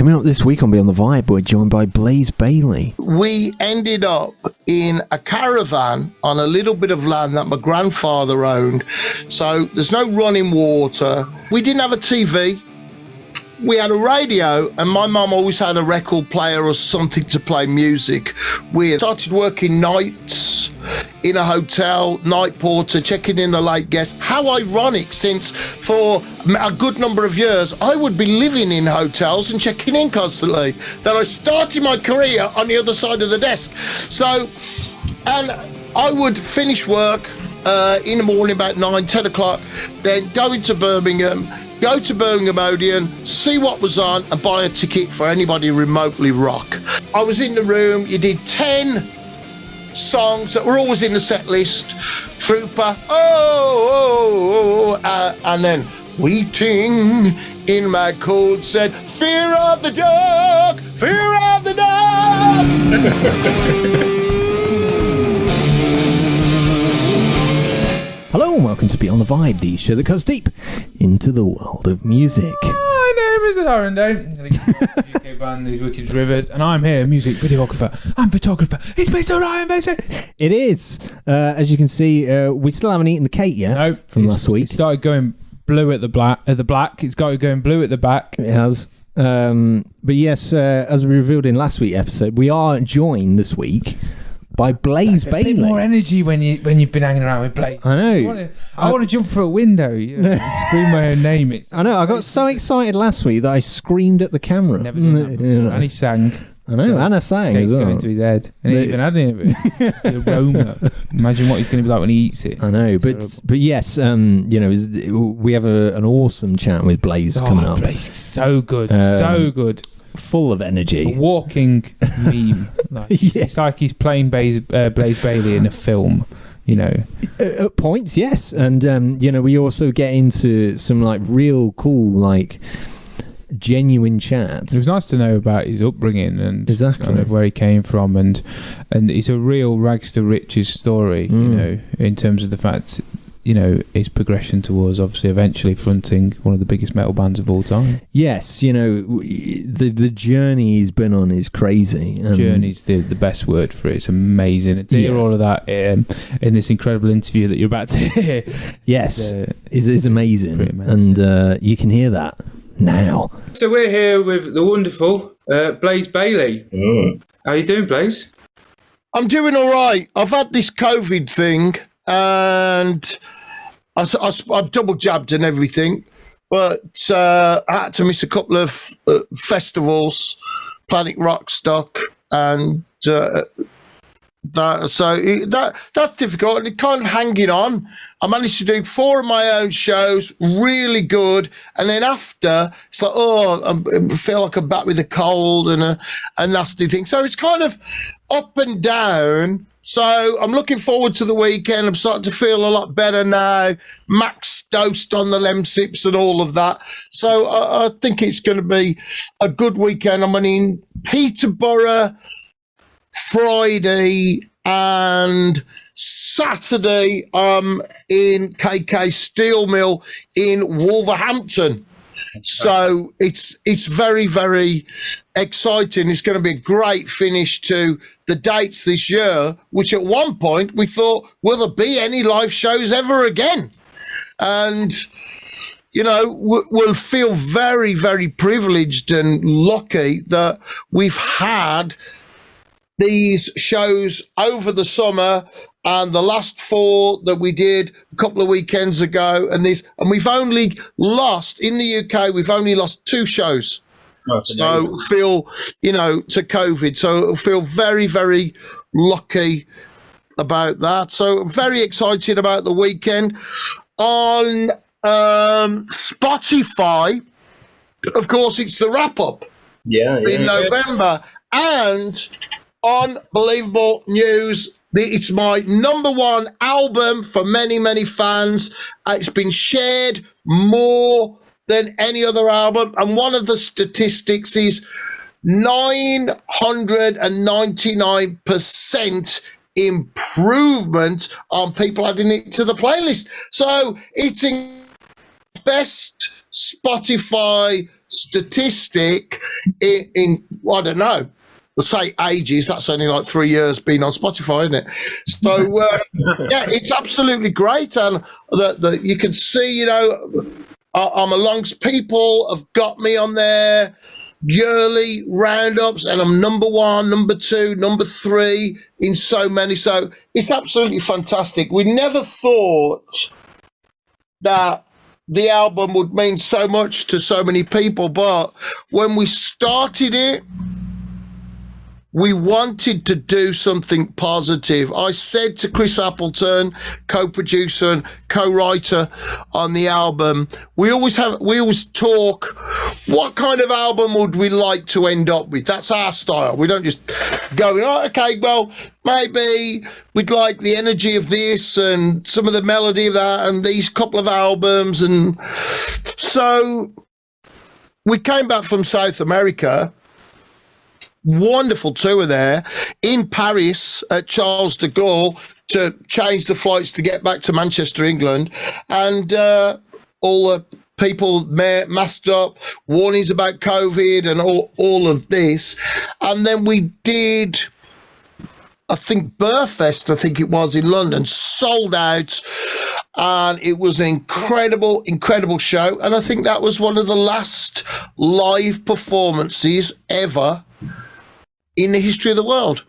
Coming up this week on Beyond the Vibe, we're joined by Blaze Bayley. We ended up in a caravan on a little bit of land that my grandfather owned. So there's no running water. We didn't have a TV. We had a radio, and my mum always had a record player or something to play music. We started working nights in a hotel, night porter, checking in the late guests. How ironic, since for a good number of years, I would be living in hotels and checking in constantly, that I started my career on the other side of the desk. So, and I would finish work in the morning about 9, 10 o'clock, then go into Birmingham, go to Birmingham Odeon, see what was on, and buy a ticket for anybody remotely rock. I was in the room, you did 10 songs that were always in the set list. Trooper, and then waiting in my cold said, fear of the dark, fear of the dark. Hello and welcome to Beyond the Vibe, the show that cuts deep into the world of music. My name is Aaron Dane, UK band These Wicked Rivers, and I'm here, music videographer and photographer. It's Mr. Ryan Bassett. It is. As you can see, we still haven't eaten the cake yet from last week. It started going blue at the black. It's started going blue at the back. It has. But yes, as we revealed in last week's episode, we are joined this week by Blaze Bayley. A bit more energy when you've been hanging around with Blaze. I know. I want to jump through a window, and scream my own name. I know. I got so excited last week that I screamed at the camera. Never done that before. And he sang. I know. Anna sang as well. Going to his head, and he even had any of it. The aroma. Imagine what he's going to be like when he eats it. I know, but yes, we have an awesome chat with Blaze coming up. Blaze is so good, so good. Full of energy. A walking meme. Yes. It's like he's playing Blaze Bayley in a film, At points, yes. And, we also get into some, real cool, genuine chat. It was nice to know about his upbringing and exactly kind of where he came from. And it's a real rags to riches story, in terms of the fact his progression towards obviously eventually fronting one of the biggest metal bands of all time. Yes, the journey he's been on is crazy. Journey's the best word for it. It's amazing. And to hear all of that in this incredible interview that you're about to hear. Yes, is amazing. And you can hear that now. So we're here with the wonderful Blaze Bayley. How are you doing, Blaze? I'm doing all right. I've had this COVID thing, and I've double jabbed and everything, but I had to miss a couple of festivals, Planet Rockstock, and that's difficult. And it kind of hanging on. I managed to do 4 of my own shows, really good, and then after it's like, I feel like I'm back with a cold and a nasty thing. So it's kind of up and down. So I'm looking forward to the weekend. I'm starting to feel a lot better now. Max dosed on the Lemsips and all of that. So I think it's going to be a good weekend. I'm in Peterborough Friday, and Saturday I'm in KK Steel Mill in Wolverhampton. So it's very, very exciting. It's going to be a great finish to the dates this year, which at one point we thought, will there be any live shows ever again? And, we'll feel very, very privileged and lucky that we've had these shows over the summer, and the last 4 that we did a couple of weekends ago, and we've only lost in the UK. We've only lost 2 shows. So feel to COVID. So feel very, very lucky about that. So very excited about the weekend on Spotify. Of course, it's the wrap up. In November, and unbelievable news. It's my #1 album for many, many fans. It's been shared more than any other album. And one of the statistics is 999% improvement on people adding it to the playlist. So it's in best Spotify statistic in I don't know, we'll say ages. That's only like 3 years being on Spotify, isn't it? So yeah, it's absolutely great, and that you can see, you know, I'm amongst people have got me on their yearly roundups, and I'm number 1, number 2, number 3 in so many. So it's absolutely fantastic. We never thought that the album would mean so much to so many people, but when we started it, we wanted to do something positive. I said to Chris Appleton, co-producer and co-writer on the album, we always talk, what kind of album would we like to end up with? That's our style. We don't just go, oh, okay, well, maybe we'd like the energy of this and some of the melody of that and these couple of albums. And so we came back from South America. Wonderful tour there in Paris at Charles de Gaulle to change the flights to get back to Manchester, England, and all the people masked up, warnings about COVID and all of this. And then we did, I think, Burfest, I think it was, in London, sold out, and it was an incredible, incredible show. And I think that was one of the last live performances ever in the history of the world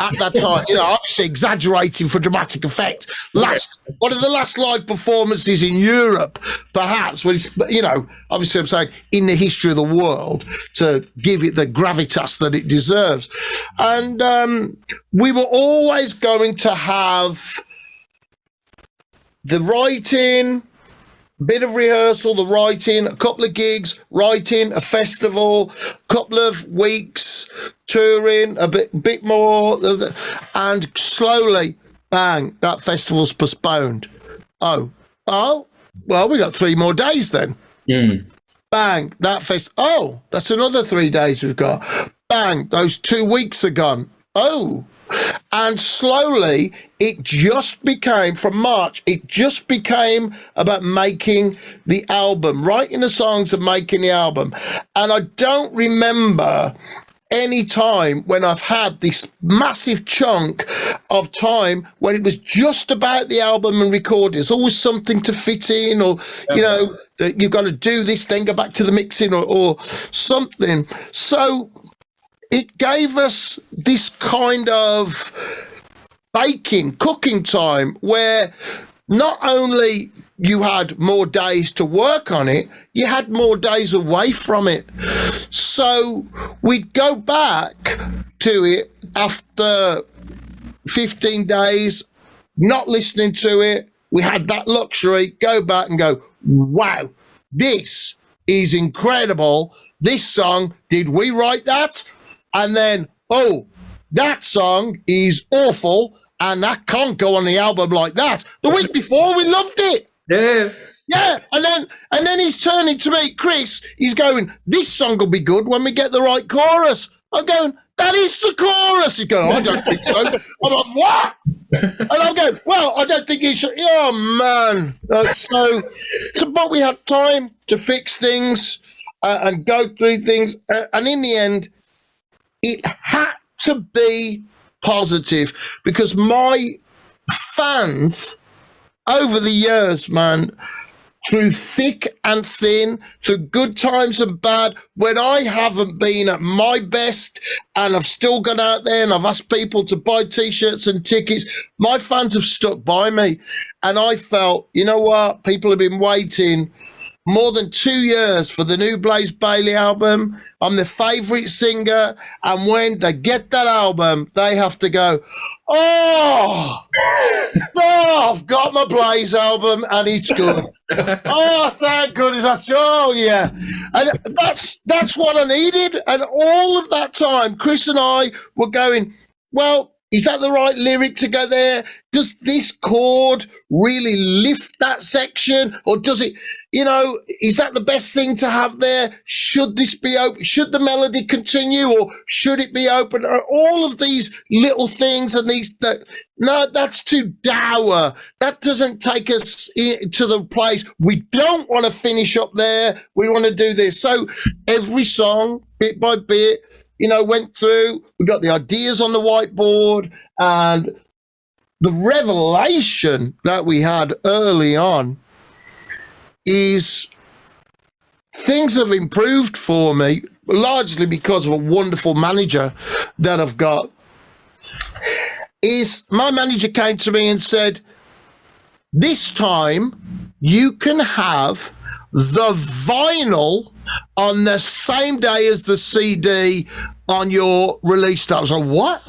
at that time. You know, obviously exaggerating for dramatic effect. One of the last live performances in Europe, perhaps. When it's, you know, obviously I'm saying in the history of the world to give it the gravitas that it deserves. And we were always going to have the writing, bit of rehearsal, the writing, a couple of gigs, writing, a festival, couple of weeks touring, a bit more, and slowly, bang, that festival's postponed. Oh, well, we got 3 more days then. Bang, that oh, that's another 3 days we've got. Bang, those 2 weeks are gone. Oh. And slowly, it just became, from March, it just became about making the album, writing the songs and making the album. And I don't remember any time when I've had this massive chunk of time when it was just about the album and recording. There's always something to fit in, or, you know, that you've got to do this, then go back to the mixing or something. So it gave us this kind of cooking time where not only you had more days to work on it, you had more days away from it. So we'd go back to it after 15 days, not listening to it. We had that luxury, go back and go, wow, this is incredible. This song, did we write that? And then, oh, that song is awful, and that can't go on the album like that. The week before, we loved it. Yeah. And then he's turning to me, Chris, he's going, this song will be good when we get the right chorus. I'm going, that is the chorus. He's going, I don't think so. I'm like, what? And I'm going, well, I don't think you should. Oh, man. So, but we had time to fix things and go through things. And in the end, it had to be positive, because my fans over the years, man, through thick and thin, through good times and bad, when I haven't been at my best and I've still gone out there and I've asked people to buy T-shirts and tickets, my fans have stuck by me. And I felt, you know what, people have been waiting more than 2 years for the new Blaze Bayley album. I'm their favourite singer, and when they get that album, they have to go, oh, I've got my Blaze album and it's good. Oh, thank goodness. Oh, yeah. And that's what I needed. And all of that time, Chris and I were going, well, Is that the right lyric to go there? Does this chord really lift that section? Or does it, is that the best thing to have there? Should this be open? Should the melody continue or should it be open? All of these little things and no, that's too dour. That doesn't take us to the place. We don't want to finish up there. We want to do this. So every song, bit by bit, went through. We got the ideas on the whiteboard, and the revelation that we had early on is things have improved for me, largely because of a wonderful manager that I've got. Is my manager came to me and said, this time you can have the vinyl on the same day as the CD on your release date. I was like, what?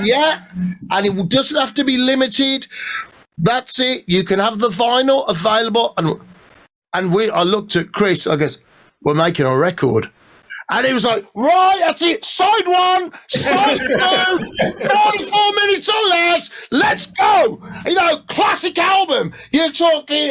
Yeah, and it doesn't have to be limited. That's it. You can have the vinyl available. And I looked at Chris. I guess we're making a record. And he was like, right, that's it. Side one, side two, 44 minutes or less. Let's go. Classic album. You're talking,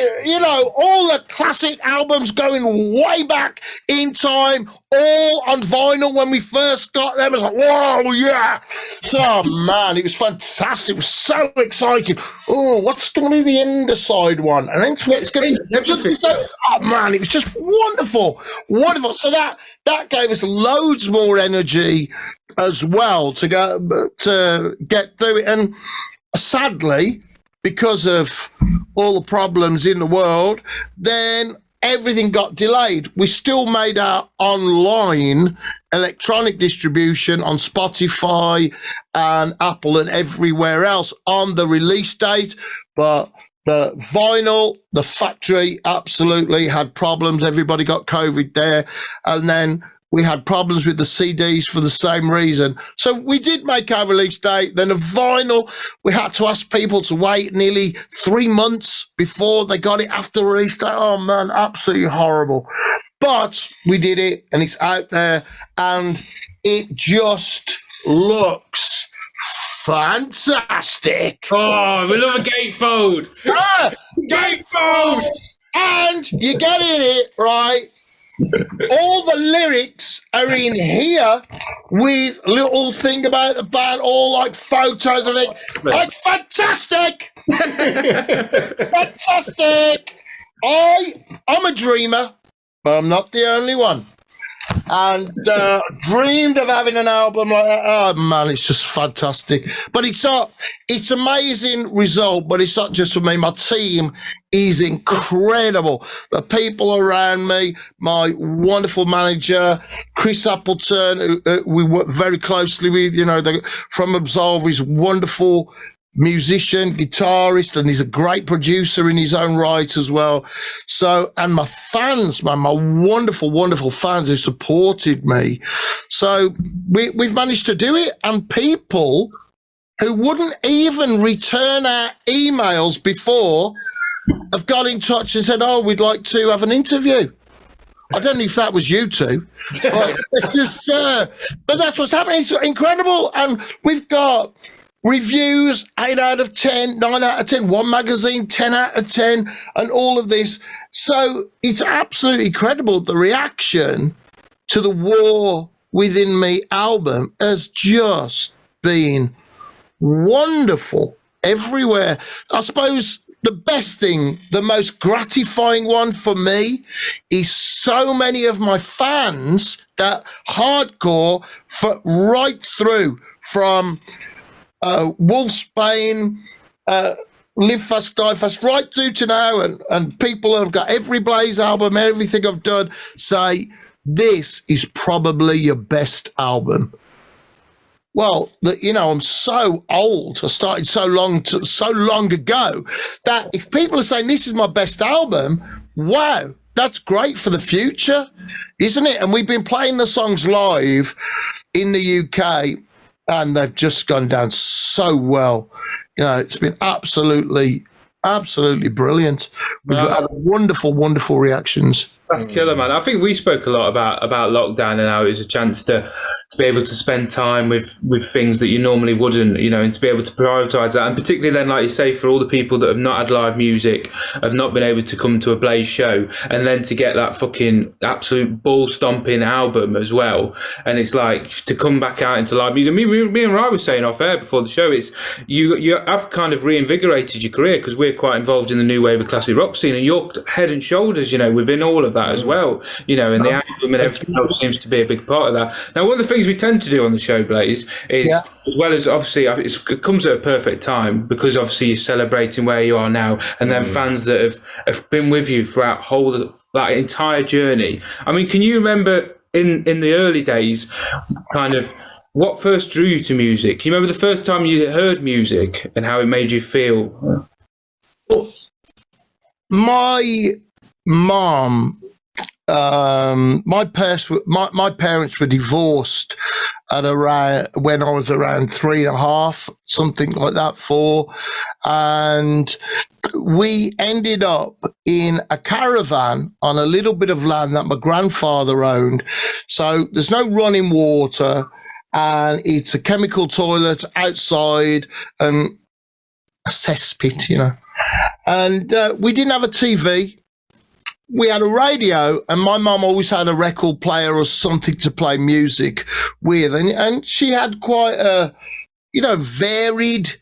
all the classic albums going way back in time, all on vinyl when we first got them. It was like, whoa, yeah. So, man, it was fantastic. It was so exciting. Oh, what's going to be the end of side one? And then it's going to, oh, man, it was just wonderful. Wonderful. So that gave us loads more energy as well to get through it. And sadly, because of all the problems in the world, then everything got delayed. We still made our online electronic distribution on Spotify and Apple and everywhere else on the release date, but the vinyl, the factory absolutely had problems. Everybody got COVID there. And then we had problems with the CDs for the same reason. So we did make our release date. Then the vinyl, we had to ask people to wait nearly 3 months before they got it after release date. Oh, man, absolutely horrible. But we did it, and it's out there, and it just looks fantastic. Oh, we love a gatefold. Gatefold! And you get in it, right? All the lyrics are in here with little thing about the band, all like photos of it. It's fantastic. Fantastic. I'm a dreamer, but I'm not the only one. And dreamed of having an album like that. Oh man, it's just fantastic. But it's amazing result, but it's not just for me. My team is incredible. The people around me, my wonderful manager, Chris Appleton, who we work very closely with, from Absolve, he's wonderful musician, guitarist, and he's a great producer in his own right as well. So, and my fans, man, my wonderful, wonderful fans who supported me. So we've managed to do it, and people who wouldn't even return our emails before have got in touch and said, oh, we'd like to have an interview. I don't know if that was you two, but it's just, but that's what's happening. It's incredible. And we've got reviews, 8 out of 10, 9 out of 10, One Magazine, 10 out of 10, and all of this. So it's absolutely incredible. The reaction to the War Within Me album has just been wonderful everywhere. I suppose the best thing, the most gratifying one for me is so many of my fans that hardcore right through from Wolfsbane, Live Fast, Die Fast, right through to now, and people have got every Blaze album, everything I've done, say, this is probably your best album. Well, I'm so old. I started so long ago that if people are saying this is my best album, wow, that's great for the future, isn't it? And we've been playing the songs live in the UK, and they've just gone down so well. It's been absolutely brilliant. We've had wonderful, wonderful reactions. That's killer, man. I think we spoke a lot about lockdown and how it was a chance to be able to spend time with things that you normally wouldn't, and to be able to prioritise that. And particularly then, like you say, for all the people that have not had live music, have not been able to come to a Blaze show, and then to get that fucking absolute ball stomping album as well. And it's like to come back out into live music. Me and Rai were saying off air before the show, it's you have kind of reinvigorated your career, because we're quite involved in the new wave of classic rock scene, and you're head and shoulders, within all of that as well, and the album and everything else seems to be a big part of that. Now, one of the things we tend to do on the show, Blaze, is as well as obviously it comes at a perfect time, because obviously you're celebrating where you are now, and then fans that have been with you throughout that entire journey. I mean, can you remember in the early days, kind of what first drew you to music? Can you remember the first time you heard music and how it made you feel? Well, my mom, my parents were divorced at around when I was around 3.5, something like that, 4, and we ended up in a caravan on a little bit of land that my grandfather owned. So there's no running water, and it's a chemical toilet outside and a cesspit, and we didn't have a TV. We had a radio, and my mum always had a record player or something to play music with. And she had quite a, varied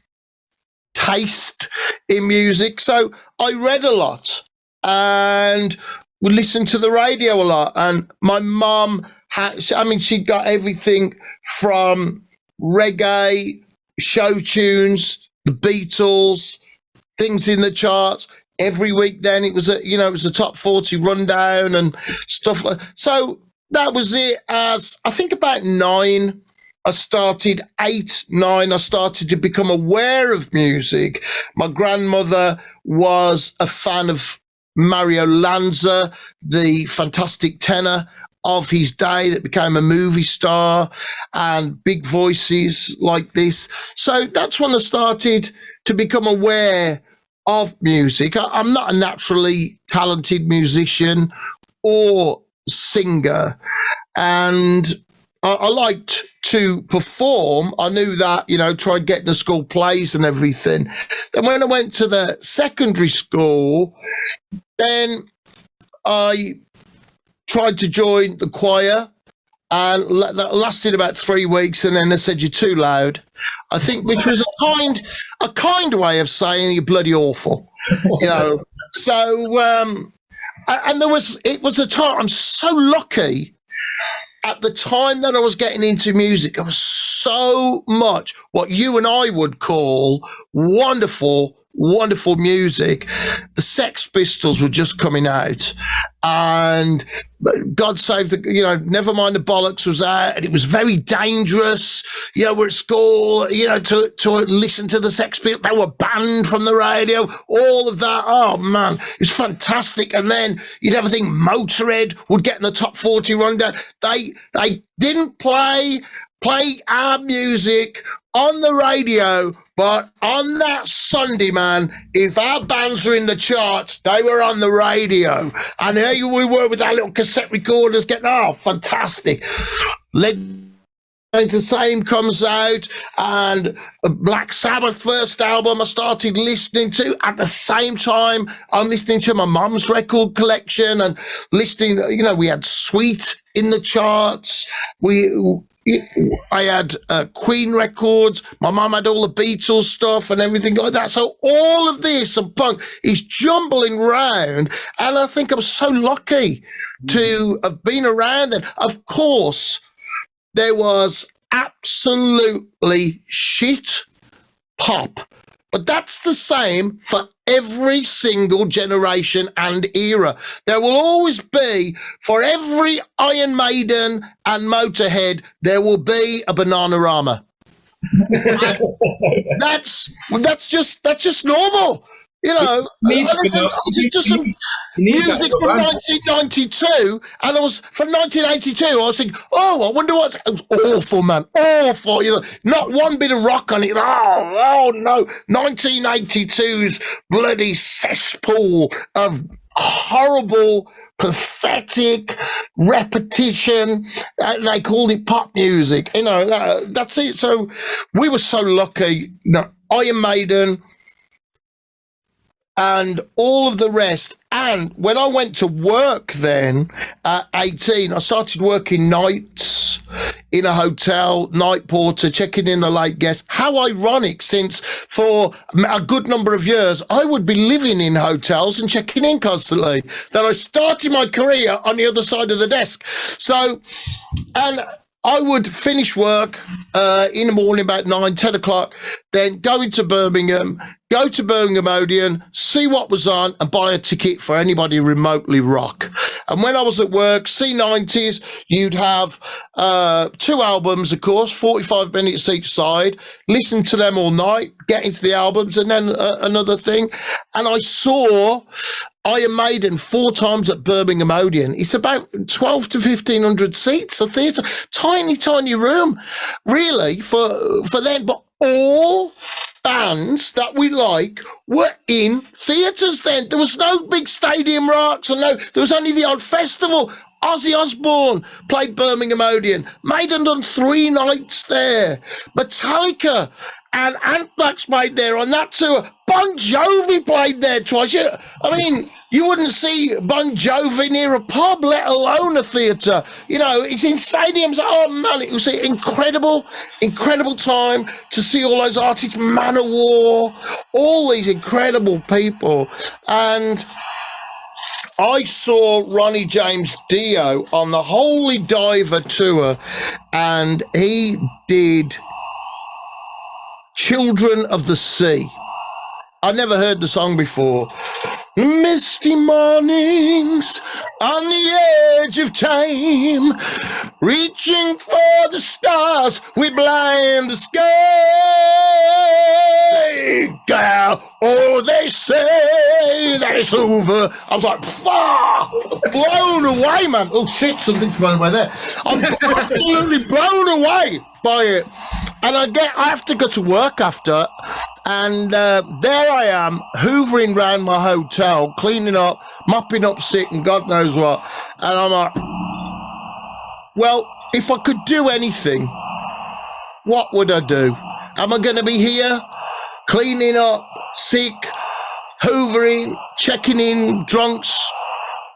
taste in music. So I read a lot and would listen to the radio a lot. And my mum she got everything from reggae, show tunes, the Beatles, things in the charts. Every week then it was a top 40 rundown and stuff like that. So that was it. As I think about 9, I started 8, 9, I started to become aware of music. My grandmother was a fan of Mario Lanza, the fantastic tenor of his day that became a movie star, and big voices like this. So that's when I started to become aware of music. I'm not a naturally talented musician or singer, and I liked to perform. I knew that, tried getting to school plays and everything. Then when I went to the secondary school, then I tried to join the choir, and that lasted about 3 weeks, and then they said, "You're too loud," I think, which was a kind way of saying you're bloody awful, So, and it was a time, I'm so lucky. At the time that I was getting into music, there was so much what you and I would call wonderful music. The Sex Pistols were just coming out, and God Save the, Never Mind the Bollocks was out, and it was very dangerous. We're at school, to listen to the Sex Pistols. They were banned from the radio, all of that. Oh man, it was fantastic. And then you'd have a thing, Motorhead would get in the top 40 rundown. They didn't play our music on the radio, but on that Sunday, man, if our bands were in the charts, they were on the radio. And here we were with our little cassette recorders getting, fantastic. The Same comes out, and Black Sabbath first album I started listening to. At the same time, I'm listening to my mum's record collection and listening, we had Sweet in the charts. I had Queen records. My mum had all the Beatles stuff and everything like that. So all of this and punk is jumbling round, and I think I'm so lucky to have been around then. Of course, there was absolutely shit pop, but that's the same for every single generation and era. There will always be, for every Iron Maiden and Motorhead, there will be a Bananarama. That's just normal. Listen to some music from 1992, and I was from 1982. I was thinking, I wonder what's. It was awful, man, awful. Not one bit of rock on it. Oh no, 1982's bloody cesspool of horrible, pathetic repetition. They called it pop music. You know, that's it. So we were so lucky. You know, Iron Maiden and all of the rest. And when I went to work then at 18, I started working nights in a hotel, night porter, checking in the late guests. How ironic, since for a good number of years, I would be living in hotels and checking in constantly, that I started my career on the other side of the desk. So, and I would finish work in the morning about 9, 10 o'clock, then go into Birmingham, go to Birmingham Odeon, see what was on, and buy a ticket for anybody remotely rock. And when I was at work, C90s, you'd have 2 albums, of course, 45 minutes each side, listen to them all night, get into the albums, and then another thing. And I saw Iron Maiden 4 times at Birmingham Odeon. It's about 12 to 1,500 seats, a theatre, tiny, tiny room, really, for them. But all bands that we like were in theatres then. There was no big stadium rocks, there was only the odd festival. Ozzy Osbourne played Birmingham Odeon. Maiden done 3 nights there. Metallica and Anthrax played there on that tour. Bon Jovi played there twice. I mean, you wouldn't see Bon Jovi near a pub, let alone a theatre. You know, it's in stadiums. Oh, man, it was an incredible, incredible time to see all those artists, Manowar, all these incredible people. And I saw Ronnie James Dio on the Holy Diver tour, and he did Children of the Sea. I never heard the song before. Misty mornings on the edge of time, reaching for the stars, we blind the sky. Girl, oh, they say that it's over. I was like, blown away, man. Oh, shit, something's blown away there. I'm absolutely blown away by it. And I have to go to work after, and there I am, hoovering around my hotel, cleaning up, mopping up sick and God knows what. And I'm like, well, if I could do anything, what would I do? Am I going to be here, cleaning up, sick, hoovering, checking in drunks,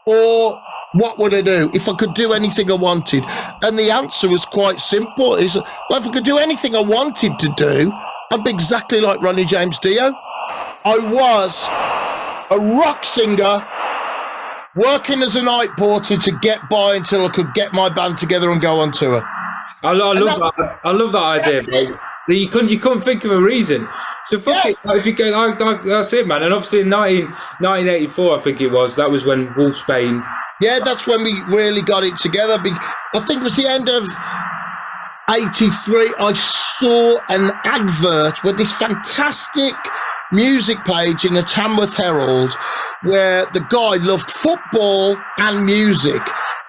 or what would I do if I could do anything I wanted? And the answer was quite simple. Well, if I could do anything I wanted to do, I'd be exactly like Ronnie James Dio. I was a rock singer working as a night porter to get by until I could get my band together and go on tour. I love that idea, bro. You couldn't think of a reason. So fuck it. If you go, that's it, man. And obviously in 1984, I think it was, that was when Wolfsbane. Yeah, that's when we really got it together. I think it was the end of 83. I saw an advert with this fantastic music page in the Tamworth Herald where the guy loved football and music.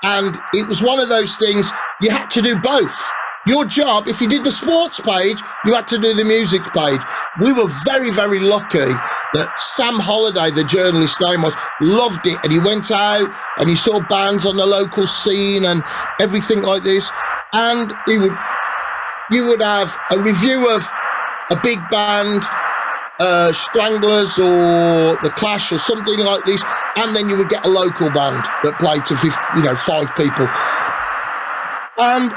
And it was one of those things, you had to do both. Your job, if you did the sports page, you had to do the music page. We were very, very lucky that Sam Holliday, the journalist name was, loved it, and he went out and he saw bands on the local scene and everything like this, and you would have a review of a big band, Stranglers or The Clash or something like this, and then you would get a local band that played to 5 people. And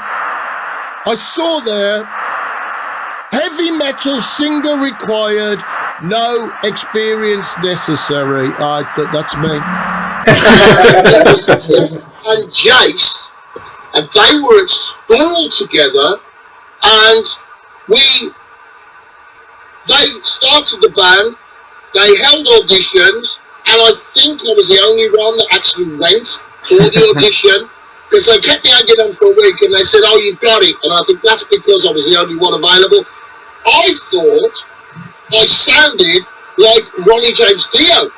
I saw there, heavy metal singer required, no experience necessary. That's me. And Jace, and they were at school together, and they started the band, they held auditions, and I think I was the only one that actually went for the audition, because they kept me hanging on for a week, and they said, oh, you've got it, and I think that's because I was the only one available. I thought I sounded like Ronnie James Dio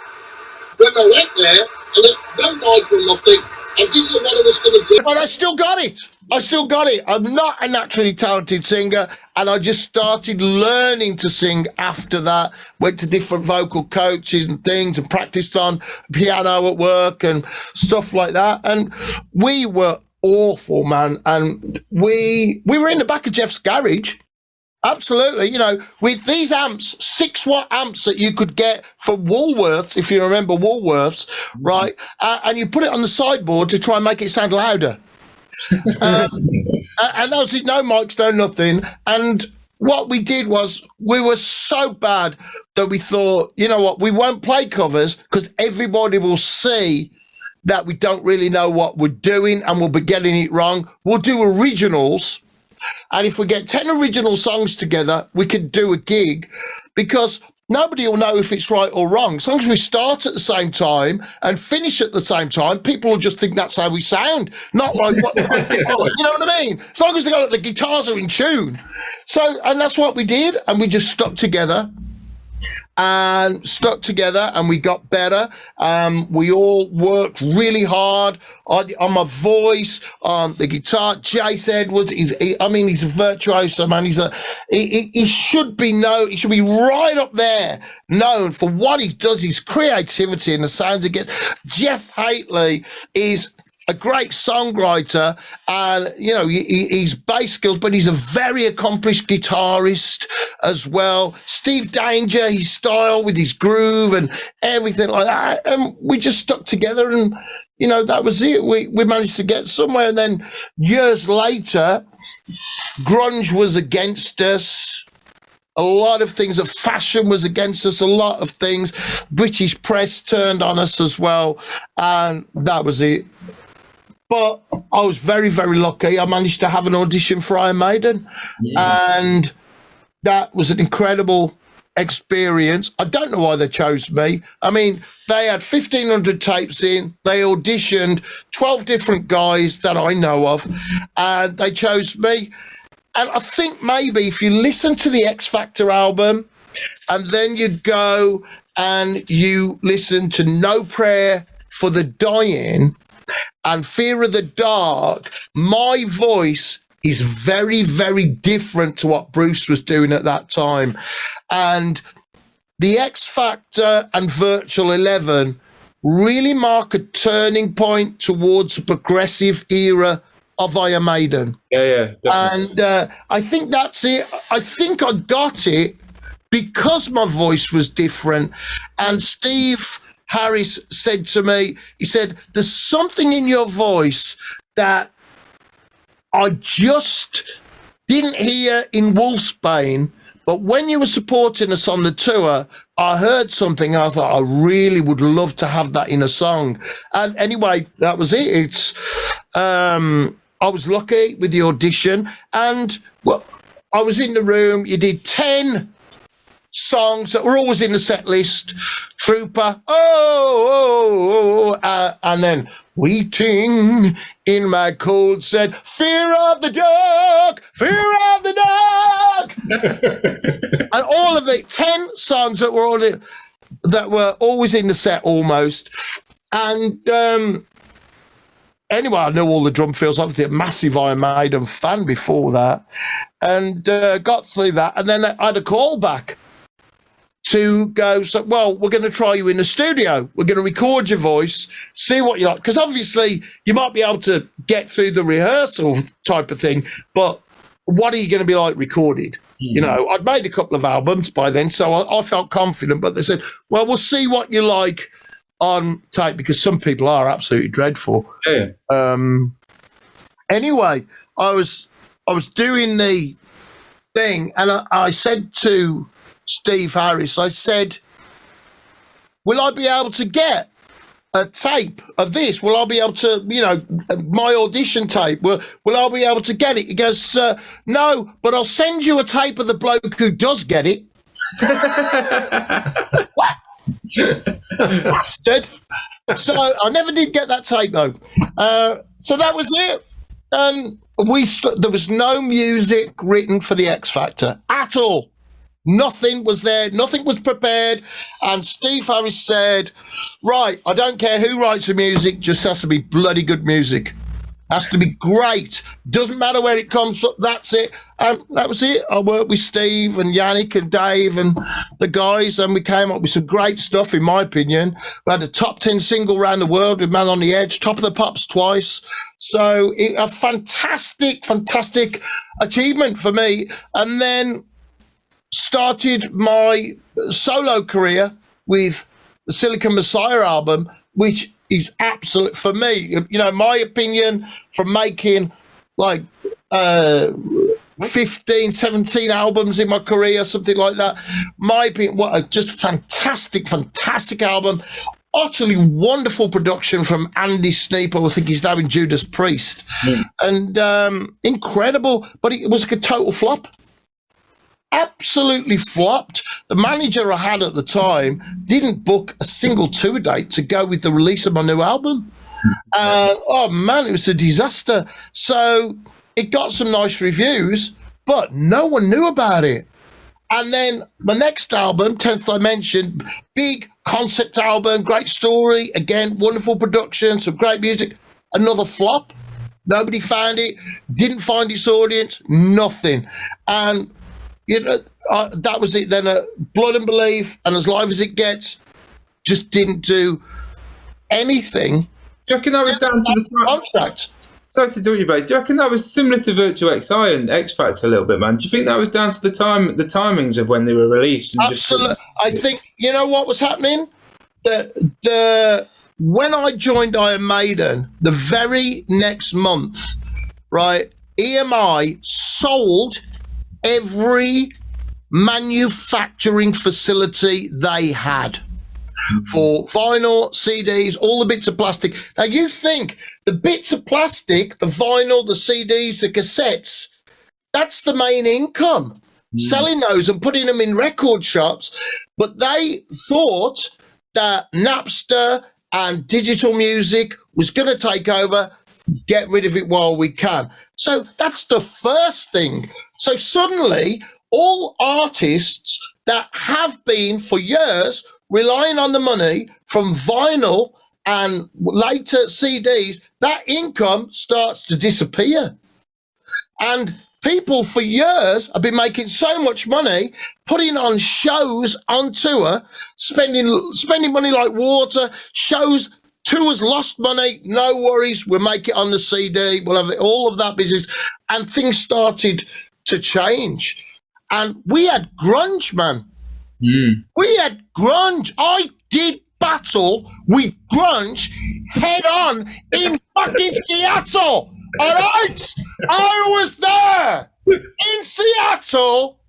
when I went there, and no mic or nothing. I didn't know what I was going to do. But I still got it. I still got it. I'm not a naturally talented singer, and I just started learning to sing after that. Went to different vocal coaches and things and practiced on piano at work and stuff like that. And we were awful, man. And we were in the back of Jeff's garage. Absolutely. You know, with these amps, 6-watt amps that you could get from Woolworths, if you remember Woolworths, right? And you put it on the sideboard to try and make it sound louder. And obviously no mics, no nothing. And what we did was we were so bad that we thought, you know what, we won't play covers because everybody will see that we don't really know what we're doing and we'll be getting it wrong. We'll do originals. And if we get 10 original songs together, we can do a gig because nobody will know if it's right or wrong. As long as we start at the same time and finish at the same time, people will just think that's how we sound. Not like, what, you know what I mean? As long as the guitars are in tune. So, and that's what we did. And we just stuck together. And we got better. We all worked really hard on my voice, on the guitar. Jace Edwards, he's a virtuoso, man. He should be known. He should be right up there, known for what he does, his creativity and the sounds he gets. Jeff Haitley is a great songwriter, and you know he's bass skills, but he's a very accomplished guitarist as well. Steve Danger, his style with his groove and everything like that, and we just stuck together, and you know that was it. We managed to get somewhere, and then years later, grunge was against us. A lot of things, the fashion was against us, a lot of things. British press turned on us as well, and that was it. But I was very, very lucky. I managed to have an audition for Iron Maiden, and that was an incredible experience. I don't know why they chose me. I mean, they had 1,500 tapes in. They auditioned 12 different guys that I know of, and they chose me. And I think maybe if you listen to the X Factor album, and then you go and you listen to No Prayer for the Dying and Fear of the Dark, my voice is very, very different to what Bruce was doing at that time. And the X Factor and Virtual 11 really mark a turning point towards a progressive era of Iron Maiden. Yeah. Definitely. And I think that's it. I think I got it because my voice was different. And Steve Harris said to me, he said, there's something in your voice that I just didn't hear in Wolfsbane, but when you were supporting us on the tour, I heard something. I thought I really would love to have that in a song. And anyway, that was it. It's I was lucky with the audition, and well, I was in the room. You did 10 songs that were always in the set list. Trooper, and then waiting in my cold said, fear of the dark, and all of it, 10 songs that were always in the set almost. And anyway, I knew all the drum fills, obviously a massive Iron Maiden fan before that, and got through that, and then I had a call back to go, so, well, we're going to try you in the studio. We're going to record your voice, see what you like. Because obviously you might be able to get through the rehearsal type of thing, but what are you going to be like recorded? You know, I'd made a couple of albums by then, so I felt confident. But they said, well, we'll see what you like on tape, because some people are absolutely dreadful. Yeah. Anyway, I was doing the thing, and I said to Steve Harris, I said, will I be able to get a tape of this? Will I be able to, you know, my audition tape? Will I be able to get it? He goes, no, but I'll send you a tape of the bloke who does get it. What? Bastard. So I never did get that tape though. So that was it. And there was no music written for the X Factor at all. Nothing was there. Nothing was prepared. And Steve Harris said, right, I don't care who writes the music, just has to be bloody good music. Has to be great. Doesn't matter where it comes from. That's it. And that was it. I worked with Steve and Yannick and Dave and the guys, and we came up with some great stuff, in my opinion. We had a top 10 single around the world with Man on the Edge, Top of the Pops twice. So a fantastic, fantastic achievement for me. And then started my solo career with the Silicon Messiah album, which is absolute for me. You know, my opinion, from making like 15, 17 albums in my career, something like that. My opinion, what a just fantastic, fantastic album. Utterly wonderful production from Andy Sneaper. I think he's now in Judas Priest. And incredible, but it was like a total flop. Absolutely flopped. The manager I had at the time didn't book a single tour date to go with the release of my new album. Oh man, it was a disaster. So it got some nice reviews, but no one knew about it. And then my next album, 10th Dimension, big concept album, great story, again, wonderful production, some great music, another flop. Nobody found it, didn't find its audience, nothing. And you know, that was it then. Blood and Belief and As Live as It Gets just didn't do anything. Do you reckon that was down to the contract? Sorry to do you, Blaze. Do you reckon that was similar to Virtual XI and X Factor a little bit, man? Do you think that was down to the timings of when they were released? And Absolutely. I think, you know what was happening? When I joined Iron Maiden, the very next month, right, EMI sold every manufacturing facility they had for vinyl, CDs, all the bits of plastic. Now, you think the bits of plastic, the vinyl, the CDs, the cassettes, that's the main income, selling those and putting them in record shops. But they thought that Napster and digital music was going to take over. Get rid of it while we can. So that's the first thing. So suddenly, all artists that have been for years relying on the money from vinyl and later CDs, that income starts to disappear. And people for years have been making so much money, putting on shows on tour, spending money like water, shows. Tours lost money, no worries, we'll make it on the CD, we'll have all of that business. And things started to change. And we had grunge, man. We had grunge. I did battle with grunge head on in fucking Seattle. All right? I was there in Seattle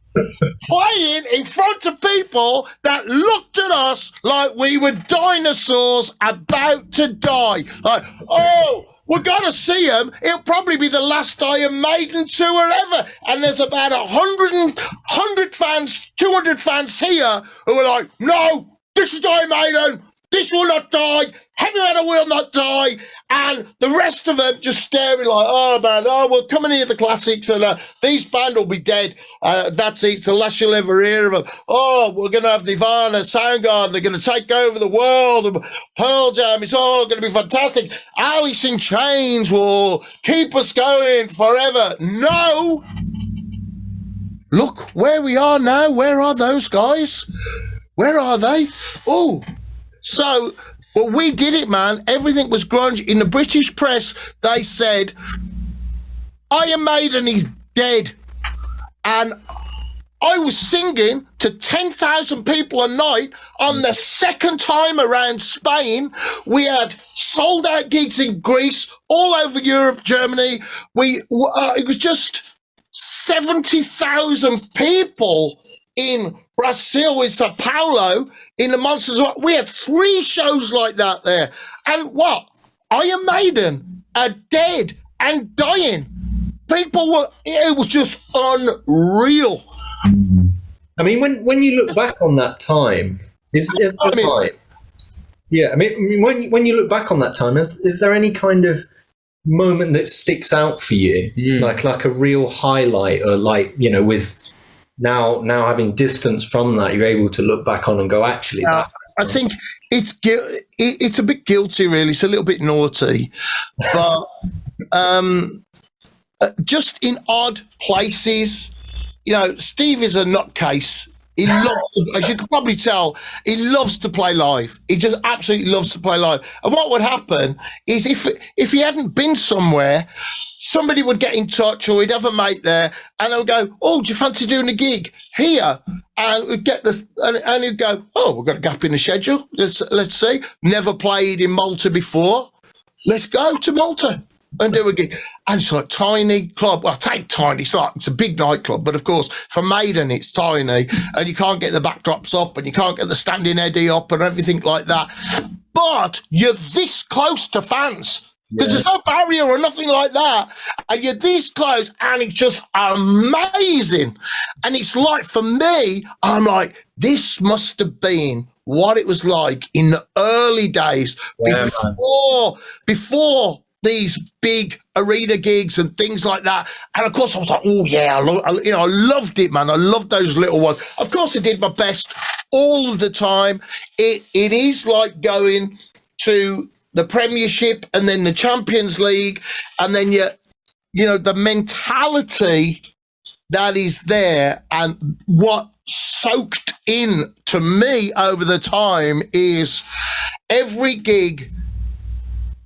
playing in front of people that looked at us like we were dinosaurs about to die. Like, oh, we're going to see them. It'll probably be the last Iron Maiden tour ever. And there's about 100 fans, 200 fans here who are like, no, this is Iron Maiden. This will not die. Heavy metal will not die. And the rest of them just staring like, oh, man, oh, we'll come and hear the classics and these band will be dead. That's it. It's the last you'll ever hear of them. Oh, we're going to have Nirvana, Soundgarden. They're going to take over the world. Pearl Jam. It's all going to be fantastic. Alice in Chains will keep us going forever. No. Look where we are now. Where are those guys? Where are they? Oh, so... Well, we did it, man. Everything was grunge. In the British press, they said, Iron Maiden is dead. And I was singing to 10,000 people a night on the second time around Spain. We had sold-out gigs in Greece, all over Europe, Germany. It was just 70,000 people in Brazil, in Sao Paulo, in the Monsters. We had 3 shows like that there. And what? Iron Maiden are dead and dying. People were, it was just unreal. I mean, when you look back on that time, when you look back on that time, is there any kind of moment that sticks out for you? Like a real highlight, or like, you know, with now having distance from that, you're able to look back on and go, actually, that. I think it's a bit guilty, really. It's a little bit naughty, but just in odd places. You know, Steve is a nutcase. He loves, as you can probably tell, he loves to play live. He just absolutely loves to play live. And what would happen is if he hadn't been somewhere, somebody would get in touch, or he'd have a mate there, and they would go, "Oh, do you fancy doing a gig here?" And we'd get this, and he'd go, "Oh, we've got a gap in the schedule. Let's see. Never played in Malta before. Let's go to Malta and do a gig." And it's like tiny club. Well, I take tiny. It's a big nightclub, but of course for Maiden it's tiny, and you can't get the backdrops up, and you can't get the standing Eddie up, and everything like that. But you're this close to fans. Because there's no barrier or nothing like that. And you're this close, and it's just amazing. And it's like, for me, I'm like, this must have been what it was like in the early days before these big arena gigs and things like that. And of course I was like, oh yeah, I loved it, man. I loved those little ones. Of course I did my best all of the time. It is like going to the Premiership and then the Champions League, and then the mentality that is there, and what soaked in to me over the time is every gig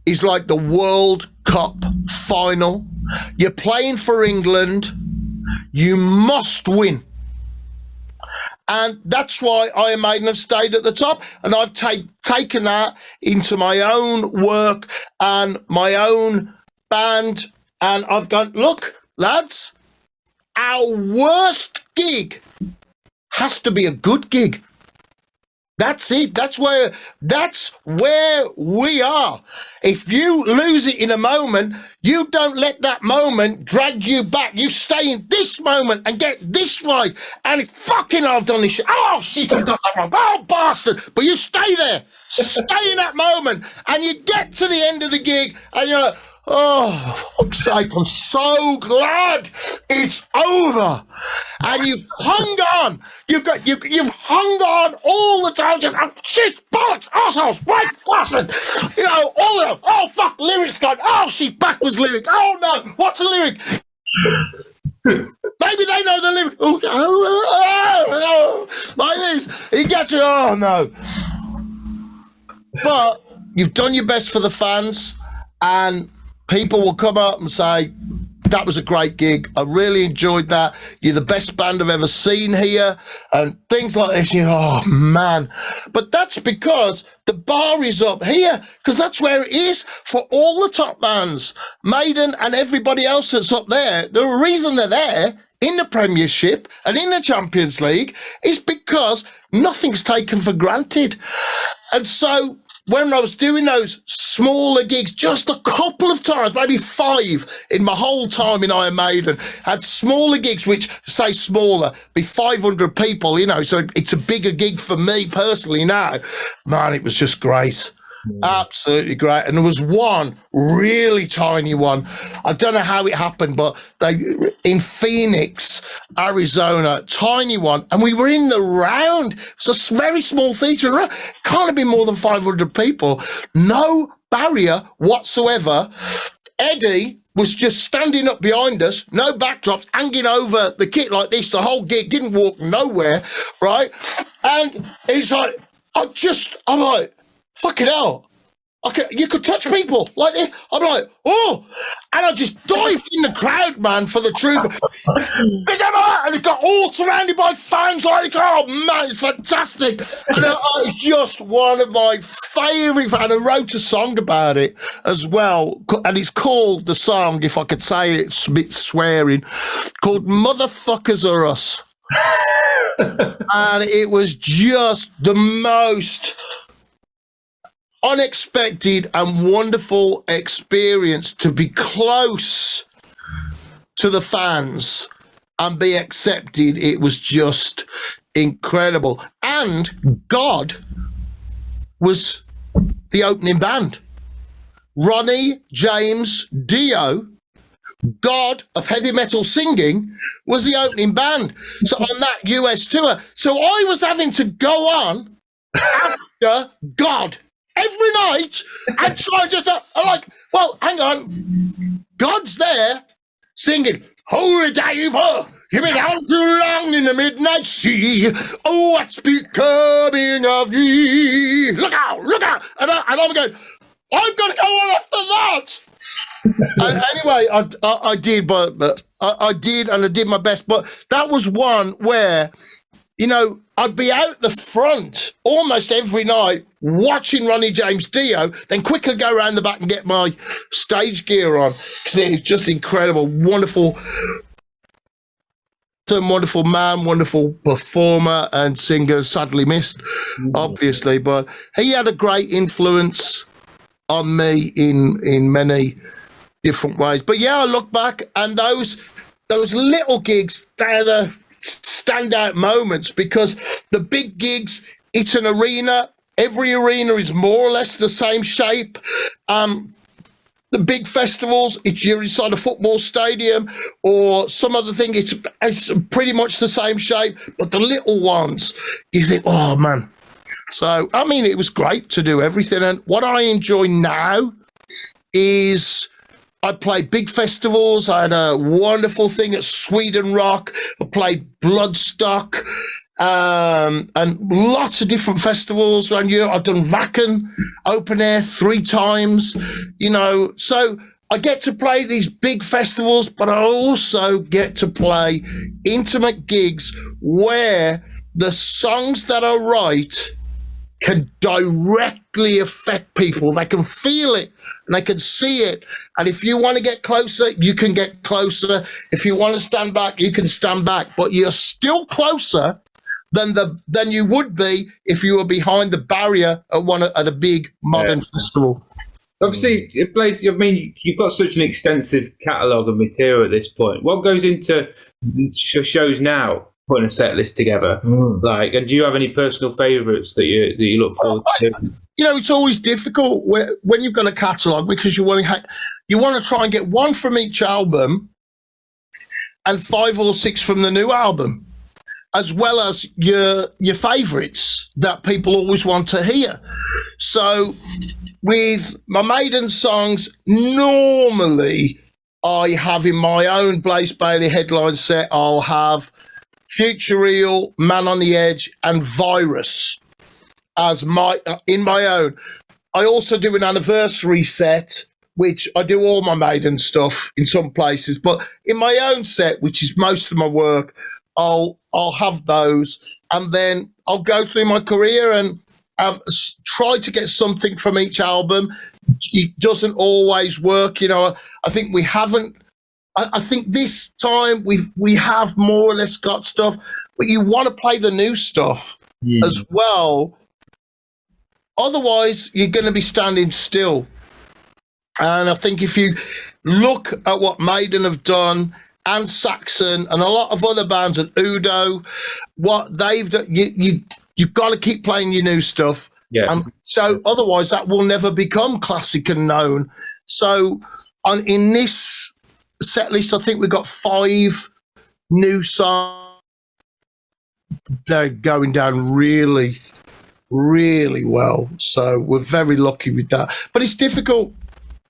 is like the World Cup final. You're playing for England. You must win. And that's why Iron Maiden have stayed at the top. And I've taken that into my own work and my own band. And I've gone, look, lads, our worst gig has to be a good gig. That's it. That's where we are. If you lose it in a moment, you don't let that moment drag you back. You stay in this moment and get this right. And fucking, I've done this shit. Oh shit, I've got that wrong. Oh bastard. But you stay there. Stay in that moment. And you get to the end of the gig and you're like, oh, for fuck's sake, I'm so glad it's over. And you've hung on. You've hung on all the time. Just, shit, bollocks, assholes, right, bastard. All of them. Oh, fuck, lyrics gone. Oh, shit, backwards lyric. Oh, no, what's the lyric? Maybe they know the lyric. Like this. He gets you, oh, no. But you've done your best for the fans, and people will come up and say, that was a great gig. I really enjoyed that. You're the best band I've ever seen here. And things like this. Oh, man. But that's because the bar is up here, because that's where it is for all the top bands. Maiden and everybody else that's up there. The reason they're there in the Premiership and in the Champions League is because nothing's taken for granted. And so when I was doing those smaller gigs, just a couple of times, maybe 5 in my whole time in Iron Maiden, had smaller gigs, which, say smaller, be 500 people, so it's a bigger gig for me personally now. Man, it was just great. Absolutely great. And there was one really tiny one. I don't know how it happened, but in Phoenix, Arizona, tiny one. And we were in the round. It's a very small theatre. Can't have been more than 500 people. No barrier whatsoever. Eddie was just standing up behind us, no backdrops, hanging over the kit like this. The whole gig didn't walk nowhere, right? And he's like, I'm like, fucking hell. Okay, you could touch people like this. I'm like, oh, and I just dived in the crowd, man, for the trooper. And it got all surrounded by fans. Like, oh man, it's fantastic. And it's just one of my favourite. And I wrote a song about it as well, and it's called, the song, if I could say it, it's a bit swearing, called "Motherfuckers Are Us." And it was just the most unexpected and wonderful experience to be close to the fans and be accepted. It was just incredible. And God was the opening band. Ronnie, James, Dio, God of heavy metal singing, was the opening band. So on that US tour. So I was having to go on after God every night. And try just, I'm like, well, hang on. God's there singing, Holy Diver, you've been out too long in the midnight sea. Oh, what's becoming of thee? Look out, look out. And I'm going, I've got to go on after that. Anyway, I did, but I did, and I did my best. But that was one where, you know, I'd be out the front almost every night watching Ronnie James Dio, then quickly go around the back and get my stage gear on, because it was just incredible, wonderful man, wonderful performer and singer, sadly missed, obviously, but he had a great influence on me in many different ways. But yeah, I look back, and those little gigs, they're the standout moments, because the big gigs, it's an arena. Every arena is more or less the same shape. The big festivals, it's you're inside a football stadium or some other thing. It's pretty much the same shape. But the little ones, you think, oh man. So I mean, it was great to do everything. And what I enjoy now is I play big festivals. I had a wonderful thing at Sweden Rock. I played Bloodstock, and lots of different festivals around Europe. I've done Wacken open air 3 times, you know. So I get to play these big festivals, but I also get to play intimate gigs where the songs that I write can directly affect people. They can feel it and they can see it. And if you want to get closer, you can get closer. If you want to stand back, you can stand back. But you're still closer than you would be if you were behind the barrier at a big modern festival. Obviously, Blaze, I mean, you've got such an extensive catalogue of material at this point. What goes into the shows now? Putting a set list together, and do you have any personal favourites that you look forward to? You know, it's always difficult when you've got a catalogue, because you want to try and get one from each album and 5 or 6 from the new album, as well as your favourites that people always want to hear. So with my Maiden songs, normally I have in my own Blaze Bayley headline set, I'll have Future Real, Man on the Edge, and Virus as in my own. I also do an anniversary set, which I do all my Maiden stuff in some places, but in my own set, which is most of my work, I'll have those, and then I'll go through my career and try to get something from each album. It doesn't always work, you know. I think we haven't. I think this time we have more or less got stuff, but you want to play the new stuff as well. Otherwise, you're going to be standing still. And I think if you look at what Maiden have done, and Saxon, and a lot of other bands, and Udo, what they've done, you've got to keep playing your new stuff. Yeah. So otherwise, that will never become classic and known. So in this set list, I think we've got 5 new songs. They're going down really, really well. So we're very lucky with that. But it's difficult.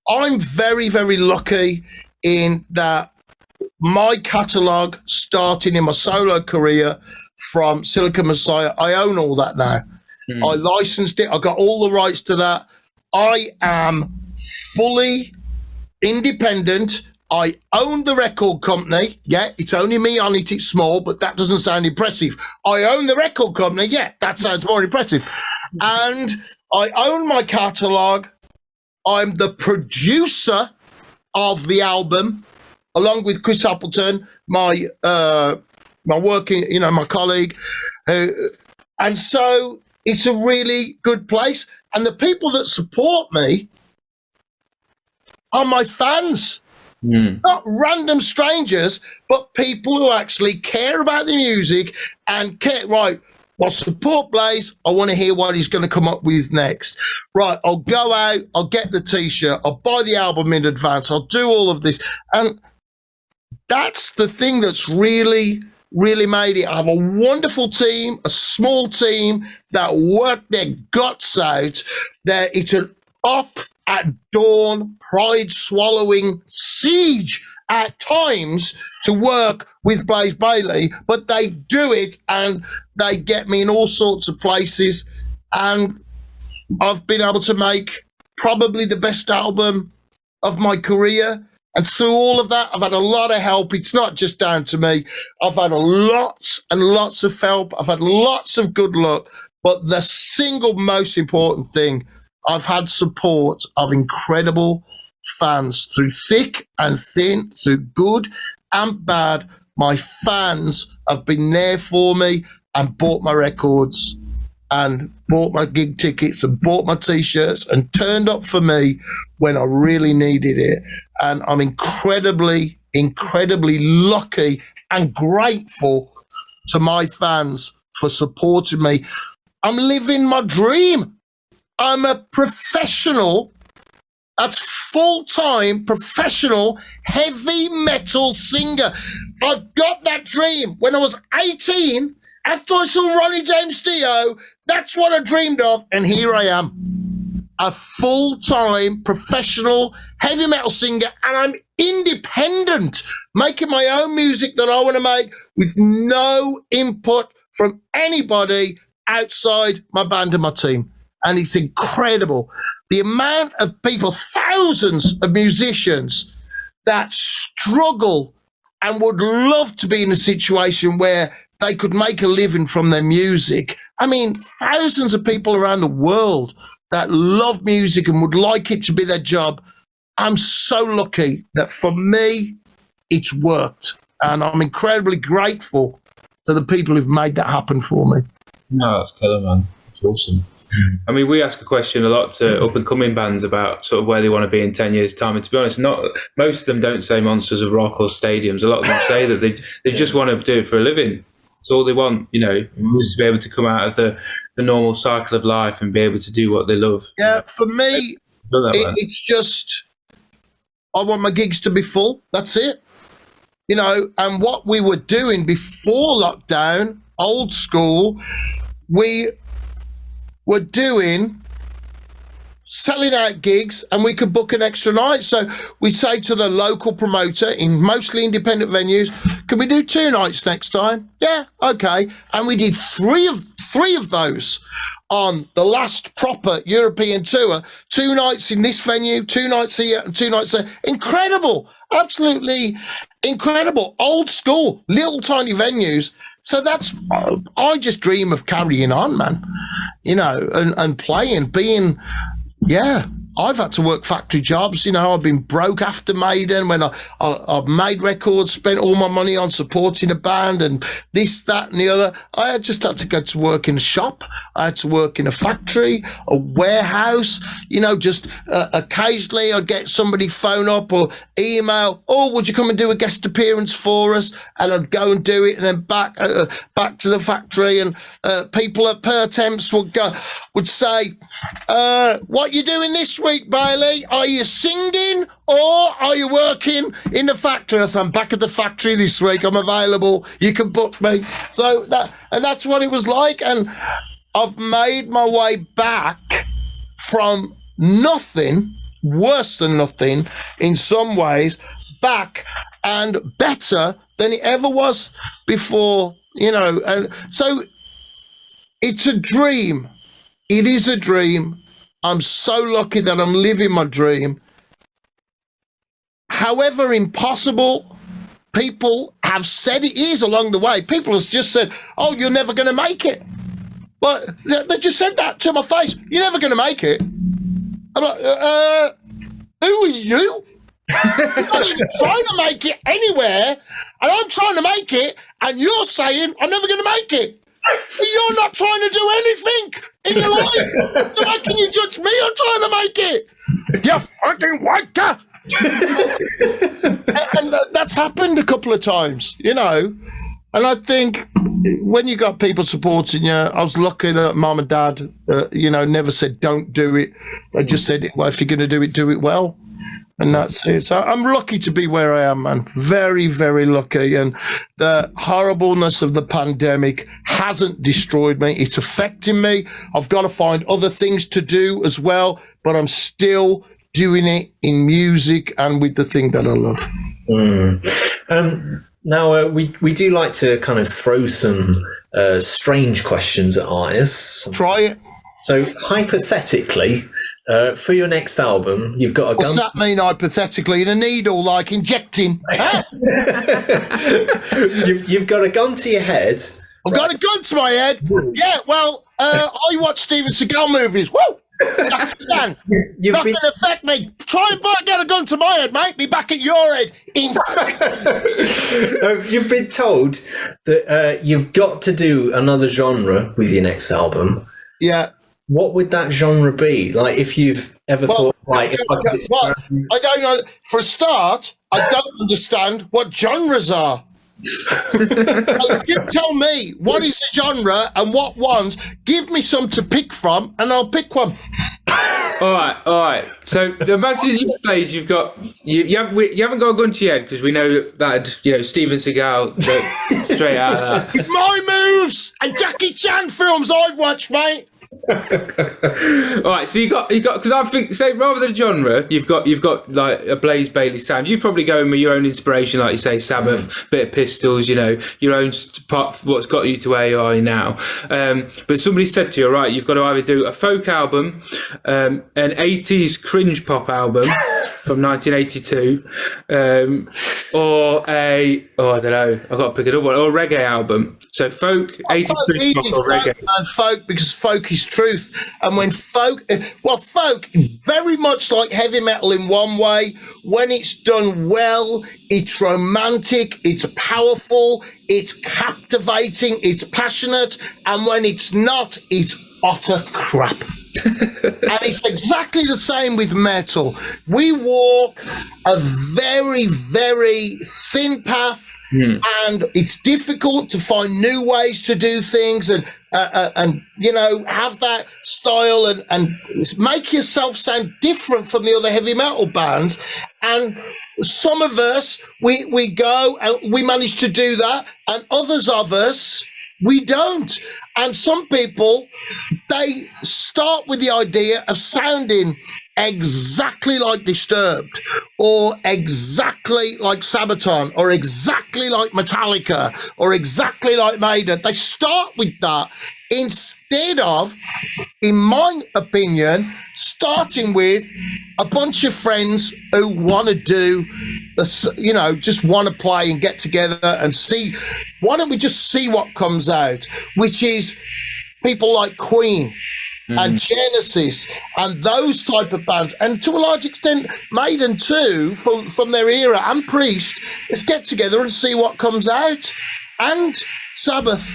I'm very, very lucky in that my catalogue, starting in my solo career from Silicon Messiah, I own all that now. I licensed it. I got all the rights to that. I am fully independent. I own the record company. Yeah, it's only me on it. It's small, but that doesn't sound impressive. I own the record company. Yeah, that sounds more impressive. And I own my catalogue. I'm the producer of the album, along with Chris Appleton, my working, you know, my colleague. And so it's a really good place. And the people that support me are my fans. Not random strangers, but people who actually care about the music and care, right, well, support Blaze. I want to hear what he's going to come up with next. Right, I'll go out, I'll get the T-shirt, I'll buy the album in advance, I'll do all of this. And that's the thing that's really really made it. I have a wonderful team, a small team that work their guts out. It's an up at dawn, pride swallowing siege at times to work with Blaze Bayley, but they do it and they get me in all sorts of places, and I've been able to make probably the best album of my career. And through all of that, I've had a lot of help. It's not just down to me. I've had lots and lots of help. I've had lots of good luck. But the single most important thing, I've had support of incredible fans through thick and thin, through good and bad. My fans have been there for me and bought my records and bought my gig tickets and bought my T-shirts and turned up for me when I really needed it. And I'm incredibly, incredibly lucky and grateful to my fans for supporting me. I'm living my dream. I'm a professional, that's full-time professional heavy metal singer. I've got that dream. When I was 18, after I saw Ronnie James Dio, that's what I dreamed of, and here I am. A full-time professional heavy metal singer, and I'm independent, making my own music that I want to make with no input from anybody outside my band and my team. And it's incredible. The amount of people, thousands of musicians that struggle and would love to be in a situation where they could make a living from their music. I mean, thousands of people around the world that love music and would like it to be their job. I'm so lucky that for me, it's worked. And I'm incredibly grateful to the people who've made that happen for me. No, that's killer, man. It's awesome. I mean, we ask a question a lot to up-and-coming bands about sort of where they want to be in 10 years' time. And to be honest, most of them don't say Monsters of Rock or stadiums. A lot of them say that they just want to do it for a living. It's all they want, you know, just to be able to come out of the normal cycle of life and be able to do what they love. Yeah, for me, it's just, I want my gigs to be full. That's it. You know, and what we were doing before lockdown, old school, we were doing selling out gigs, and we could book an extra night. So we say to the local promoter in mostly independent venues, can we do 2 nights next time? Yeah, okay. And we did three of those on the last proper European tour. 2 nights in this venue, 2 nights here and 2 nights there. Incredible. Absolutely incredible. Old school, little tiny venues. So that's, I just dream of carrying on, man, you know, and playing, being, yeah, I've had to work factory jobs. You know, I've been broke after Maiden when I've made records, spent all my money on supporting a band and this, that and the other. I just had to go to work in a shop. I had to work in a factory, a warehouse, you know, just occasionally I'd get somebody phone up or email, oh, would you come and do a guest appearance for us? And I'd go and do it and then back to the factory, and people at Per Temps would say, what you doing this week, Bayley? Are you singing or are you working in the factory? I said, I'm back at the factory this week. I'm available. You can book me. So that's what it was like. And I've made my way back from nothing, worse than nothing in some ways, back and better than it ever was before, you know. And so it's a dream. It is a dream. I'm so lucky that I'm living my dream. However impossible people have said it is along the way. People have just said, oh, you're never going to make it. But they just said that to my face. You're never going to make it. I'm like, who are you? You're not even trying to make it anywhere, and I'm trying to make it, and you're saying I'm never going to make it. You're not trying to do anything in your life. So how can you judge me on trying to make it? You fucking wanker. And that's happened a couple of times, you know. And I think when you got people supporting you, I was lucky that mum and dad, you know, never said don't do it. They just said, well, if you're going to do it well. And that's it. So I'm lucky to be where I am, man. Very, very lucky. And the horribleness of the pandemic hasn't destroyed me. It's affecting me. I've got to find other things to do as well, but I'm still doing it in music and with the thing that I love. Now, we do like to kind of throw some strange questions at artists. Try it. So, hypothetically, for your next album, you've got a gun. What's that mean, hypothetically? In a needle, like injecting? You've got a gun to your head. I've got a gun to my head. Yeah, well, I watch Steven Seagal movies. Woo! Nothing affect me. Try and get a gun to my head, mate. Be back at your head. You've been told that you've got to do another genre with your next album. Yeah. What would that genre be? Like, if you've ever thought, like, I don't know. For a start, I don't understand what genres are. You tell me what is a genre and what ones. Give me some to pick from, and I'll pick one. All right. So imagine you haven't got a gun to your head, because we know that Steven Seagal straight out of that. My moves and Jackie Chan films I've watched, mate. All right, so you got because I think, say, rather than genre, you've got like a Blaze Bayley sound. You probably go in with your own inspiration, like you say, Sabbath, bit of Pistols, your own part, what's got you to where you are now. But somebody said to you, right, you've got to either do a folk album, an 80s cringe pop album from 1982, or I don't know, I've got to pick another one, or a reggae album. So folk, 80s cringe pop or reggae. And folk, because folk is truth. And when folk very much like heavy metal in one way. When it's done well, it's romantic, it's powerful, it's captivating, it's passionate. And when it's not, it's utter crap. And it's exactly the same with metal. We walk a very, very thin path, and it's difficult to find new ways to do things and have that style and make yourself sound different from the other heavy metal bands. And some of us, we go and we manage to do that, and others of us, we don't. And some people, they start with the idea of sounding exactly like Disturbed, or exactly like Sabaton, or exactly like Metallica, or exactly like Maiden. They start with that instead of, in my opinion, starting with a bunch of friends who want to do, just want to play and get together and see. Why don't we just see what comes out? Which is people like Queen and Genesis and those type of bands, and to a large extent Maiden too, from their era, and Priest. Let's get together and see what comes out. And Sabbath.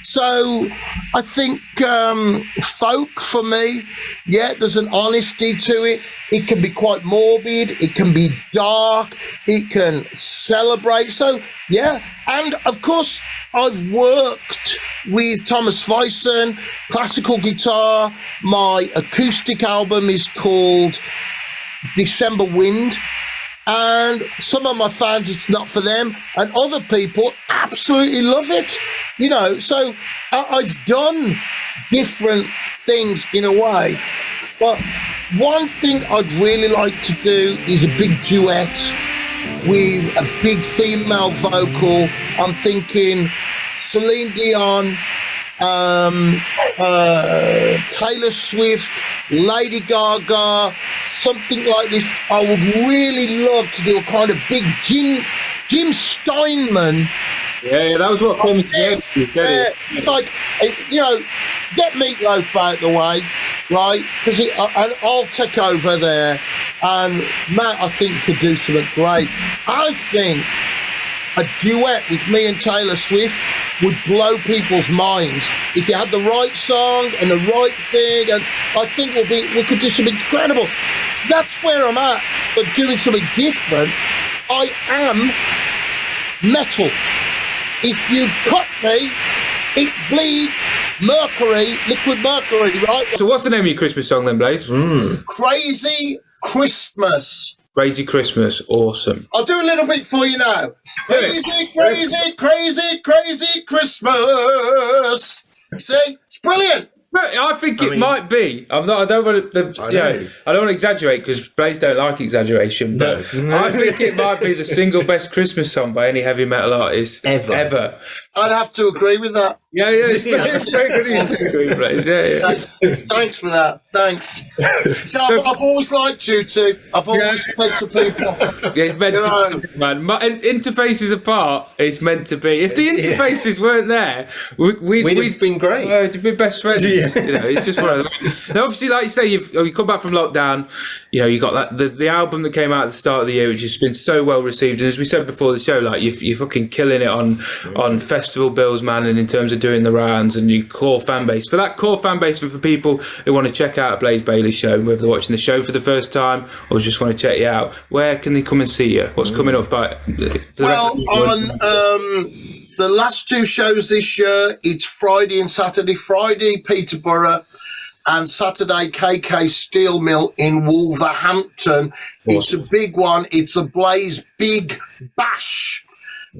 So I think folk, for me, there's an honesty to it. It can be quite morbid. It can be dark. It can celebrate. So, and of course, I've worked with Thomas Weisson, classical guitar. My acoustic album is called December Wind. And some of my fans, it's not for them. And other people absolutely love it. So I've done different things in a way. But one thing I'd really like to do is a big duet with a big female vocal. I'm thinking Celine Dion, Taylor Swift, Lady Gaga, something like this. I would really love to do a kind of big Jim Steinman. Yeah, that was what came to the you said it. It's like, get Meatloaf out the way, right? Because I'll take over there, and Matt, I think, could do something great. I think a duet with me and Taylor Swift would blow people's minds if you had the right song and the right thing, and I think we could do something incredible. That's where I'm at, but doing something different. I am metal. If you cut me, it bleeds mercury, liquid mercury, right? So what's the name of your Christmas song then, Blaze? Crazy Christmas Crazy Christmas, awesome. I'll do a little bit for you now. Crazy, crazy, crazy, crazy Christmas. See, it's brilliant. I think it might be. I don't want to. I don't want to exaggerate because Blaze don't like exaggeration. But I think it might be the single best Christmas song by any heavy metal artist ever. I'd have to agree with that. Yeah, it's very good. To agree, Blaze. Yeah. Thanks for that. Thanks. So I've always liked you two. I've always said to people. Yeah, it's meant to be, man. Interfaces apart, it's meant to be. If the interfaces weren't there, we'd have been great. To be best friends. Yeah. It's just one of those. Now, obviously, like you say, you come back from lockdown. You got that the album that came out at the start of the year, which has been so well received. And as we said before the show, like you're fucking killing it on festival bills, man, and in terms of doing the rounds and your core fan base. For that core fan base, and for people who want to check out a Blaze Bayley show, whether they're watching the show for the first time or just want to check you out, where can they come and see you? What's coming up? The last two shows this year, it's Friday and Saturday. Friday, Peterborough, and Saturday, KK Steel Mill in Wolverhampton. It's a big one. It's a Blaze Big Bash.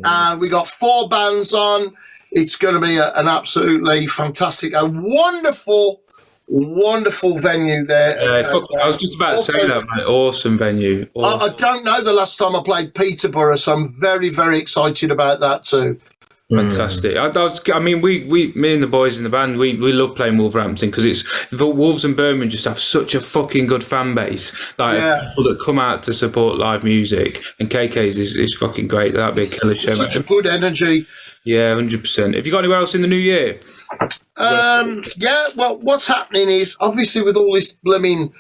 And we got 4 bands on. It's going to be an absolutely fantastic, a wonderful venue there. I was just about to say that, mate. Awesome venue. Awesome. I don't know the last time I played Peterborough, so I'm very, very excited about that too. Fantastic. Me and the boys in the band, we love playing Wolverhampton because it's the Wolves and Birmingham just have such a fucking good fan base. People that come out to support live music, and KK's is fucking great. That'd be a killer show. Such a good energy. Yeah, 100%. Have you got anywhere else in the new year? Well, what's happening is obviously with all this blooming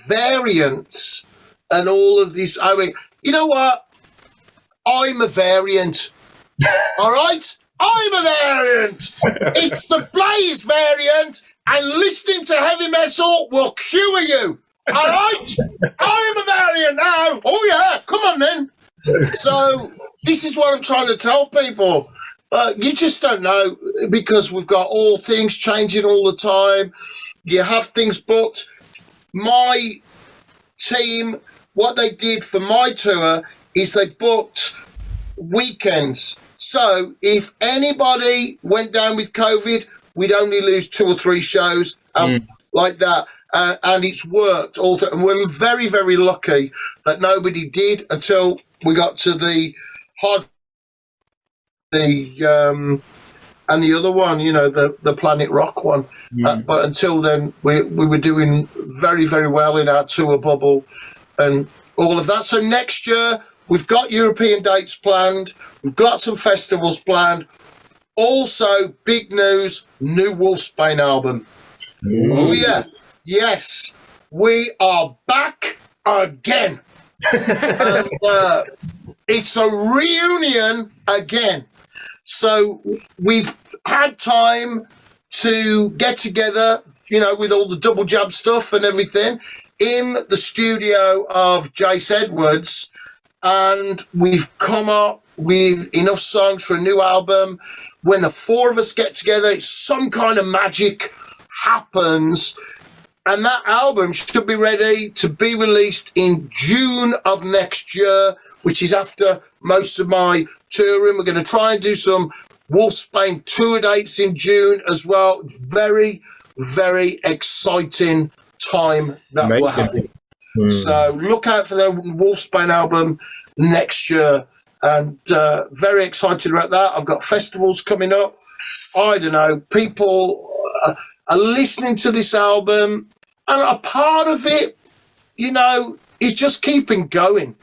variants and all of this. I mean, you know what? I'm a variant. All right? I'm a variant. It's the Blaze variant, and listening to heavy metal will cure you. All right? I'm a variant now. Oh, yeah. Come on, then. So this is what I'm trying to tell people. You just don't know because we've got all things changing all the time. You have things booked. My team, what they did for my tour is they booked weekends. So if anybody went down with COVID, we'd only lose 2 or 3 shows like that. And it's worked. And we're very, very lucky that nobody did until we got to the hard. And the other one, the Planet Rock one. But until then, we were doing very, very well in our tour bubble and all of that. So next year, we've got European dates planned. We've got some festivals planned. Also, big news, new Wolfsbane album. Oh, yeah. Yes. We are back again. And, it's a reunion again. So we've had time to get together, with all the double jab stuff and everything in the studio of Jace Edwards. And we've come up with enough songs for a new album. When the 4 of us get together, it's some kind of magic happens. And that album should be ready to be released in June of next year, which is after most of my touring. We're going to try and do some Wolfsbane tour dates in June as well. Very, very exciting time that we're having. So look out for the Wolfsbane album next year. And very excited about that. I've got festivals coming up. I don't know. People are listening to this album. And a part of it, is just keeping going.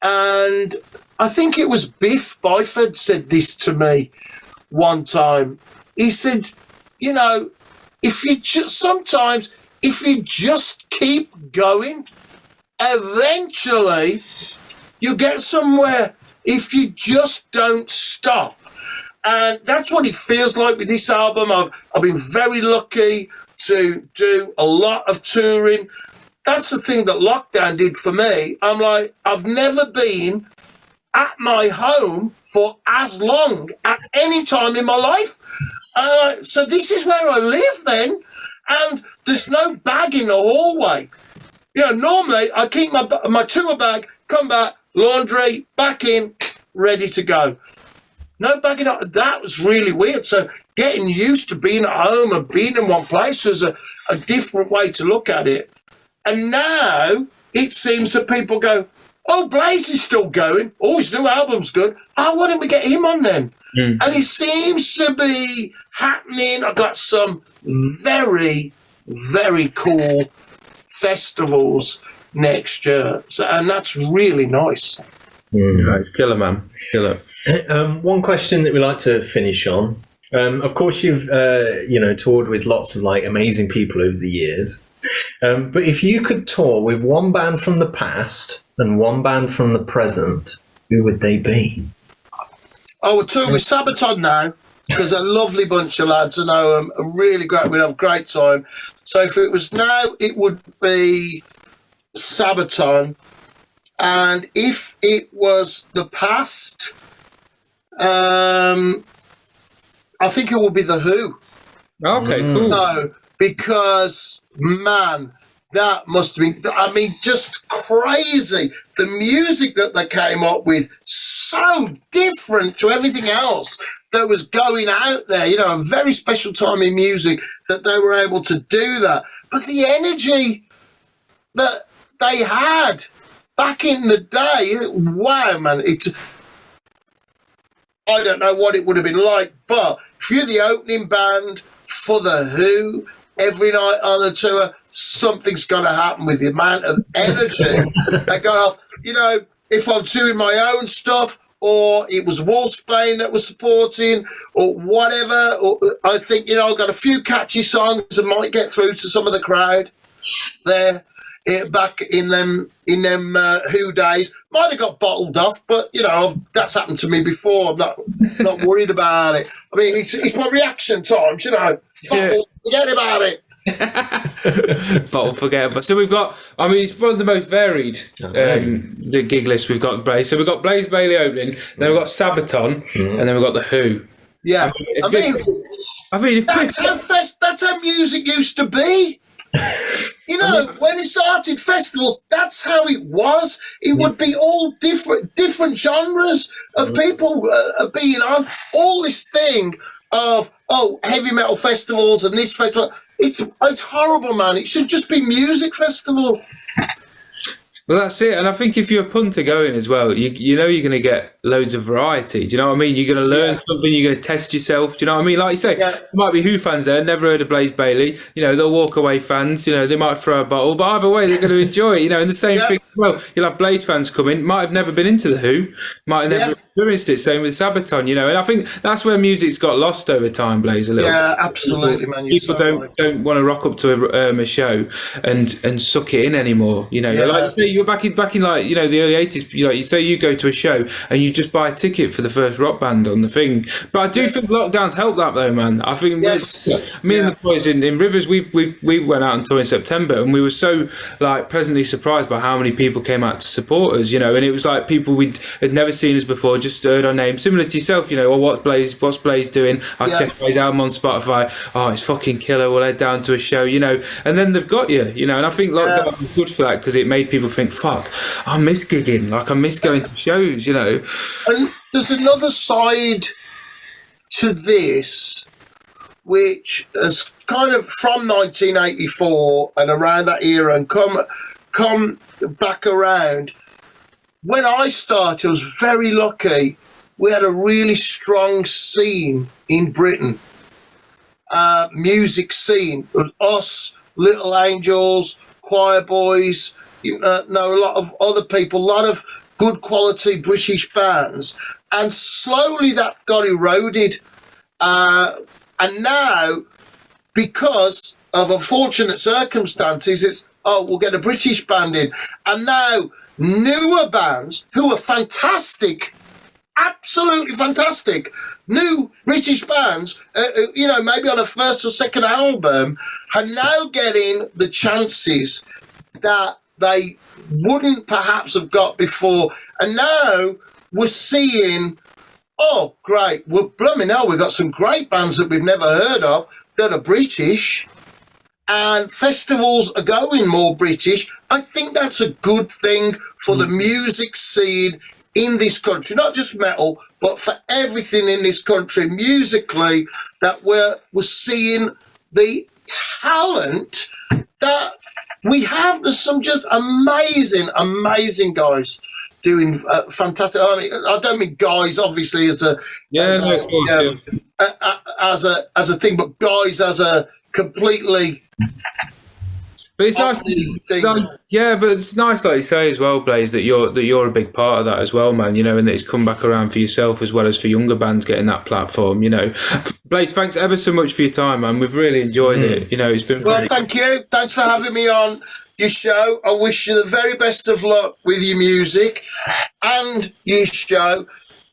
And I think it was Biff Byford said this to me one time. He said, if you just keep going, eventually you get somewhere if you just don't stop. And that's what it feels like with this album. I've been very lucky to do a lot of touring. That's the thing that lockdown did for me. I'm like, I've never been at my home for as long at any time in my life. So this is where I live then. And there's no bag in the hallway. Normally I keep my tour bag, come back, laundry, back in, ready to go. No bagging up. That was really weird. So getting used to being at home and being in one place was a different way to look at it. And now it seems that people go, oh, Blaze is still going. Oh, his new album's good. Oh, why didn't we get him on then? And it seems to be happening. I got some very, very cool festivals next year. And that's really nice. It's killer, man. Killer. One question that we like to finish on. Of course, you've toured with lots of amazing people over the years. But if you could tour with one band from the past and one band from the present, who would they be? I would tour with Sabaton now, because a lovely bunch of lads. I know them, really great. We'd have a great time. So if it was now, it would be Sabaton. And if it was the past, I think it would be The Who. Okay, cool. No, because, man, that must have been, just crazy. The music that they came up with, so different to everything else that was going out there. A very special time in music that they were able to do that. But the energy that they had back in the day, wow, man, I don't know what it would have been like, but if you're the opening band for The Who every night on the tour, something's going to happen with the amount of energy that got off. If I'm doing my own stuff, or it was Wolfsbane that was supporting, or whatever, or I think, I've got a few catchy songs that might get through to some of the crowd there. Back in them Who days, might have got bottled off, but that's happened to me before. I'm not worried about it. I mean, it's my reaction times, Bottle, forget about it. Bottle, forget about. So we've got. It's one of the most varied the gig list we've got. Blaze. So we've got Blaze Bayley opening, then we've got Sabaton, and then we've got The Who. Yeah, that's how music used to be. When it started festivals, that's how it was. It would be all different genres of people being on. All this thing of, heavy metal festivals and this festival. It's horrible, man. It should just be music festival. Well, that's it. And I think if you're a punter going as well, you're going to get loads of variety. Do you know what I mean? You're going to learn something. You're going to test yourself. Do you know what I mean? Like you say, there might be Who fans there, never heard of Blaze Bayley. They'll walk away fans. They might throw a bottle, but either way, they're going to enjoy it. And the same thing. Well, you'll have Blaze fans come in, might have never been into The Who, might have never experienced it. Same with Sabaton. And I think that's where music's got lost over time, Blaze, a little bit. Yeah, absolutely, man. People don't want to rock up to a show and suck it in anymore. You're back in the early 80s. You say you go to a show and you just buy a ticket for the first rock band on the thing. But I do think lockdowns helped that though, man. I think me and the boys in Rivers, we went out on tour in September and we were so pleasantly surprised by how many people came out to support us. And it was like people we had never seen us before, just heard our name, similar to yourself. What's Blaze doing? I checked his album on Spotify. Oh, it's fucking killer. We'll head down to a show. And then they've got you. And I think lockdown was good for that because it made people think, fuck, I miss gigging. I miss going to shows. And there's another side to this, which has kind of from 1984 and around that era and come back around. When I started, I was very lucky. We had a really strong scene in Britain, music scene. It was us, Little Angels, Choir Boys, a lot of other people, a lot of good quality British bands. And slowly that got eroded. And now, because of unfortunate circumstances, it's, we'll get a British band in. And now newer bands who are fantastic, absolutely fantastic, new British bands, maybe on a first or second album, are now getting the chances that they wouldn't perhaps have got before. And now we're seeing, great, we're blooming hell, we've got some great bands that we've never heard of that are British, and festivals are going more British, I think that's a good thing for the music scene in this country, not just metal, but for everything in this country musically, that we're seeing the talent that we have. There's some just amazing guys doing fantastic. I mean, I don't mean guys, obviously, as a thing, but guys as a completely. But it's nice, but it's nice, like you say as well, Blaze, that you're a big part of that as well, man. You know, and that it's come back around for yourself as well as for younger bands getting that platform. You know, Blaze, thanks ever so much for your time, man. We've really enjoyed it. You know, it's been thank you. Thanks for having me on your show. I wish you the very best of luck with your music and your show.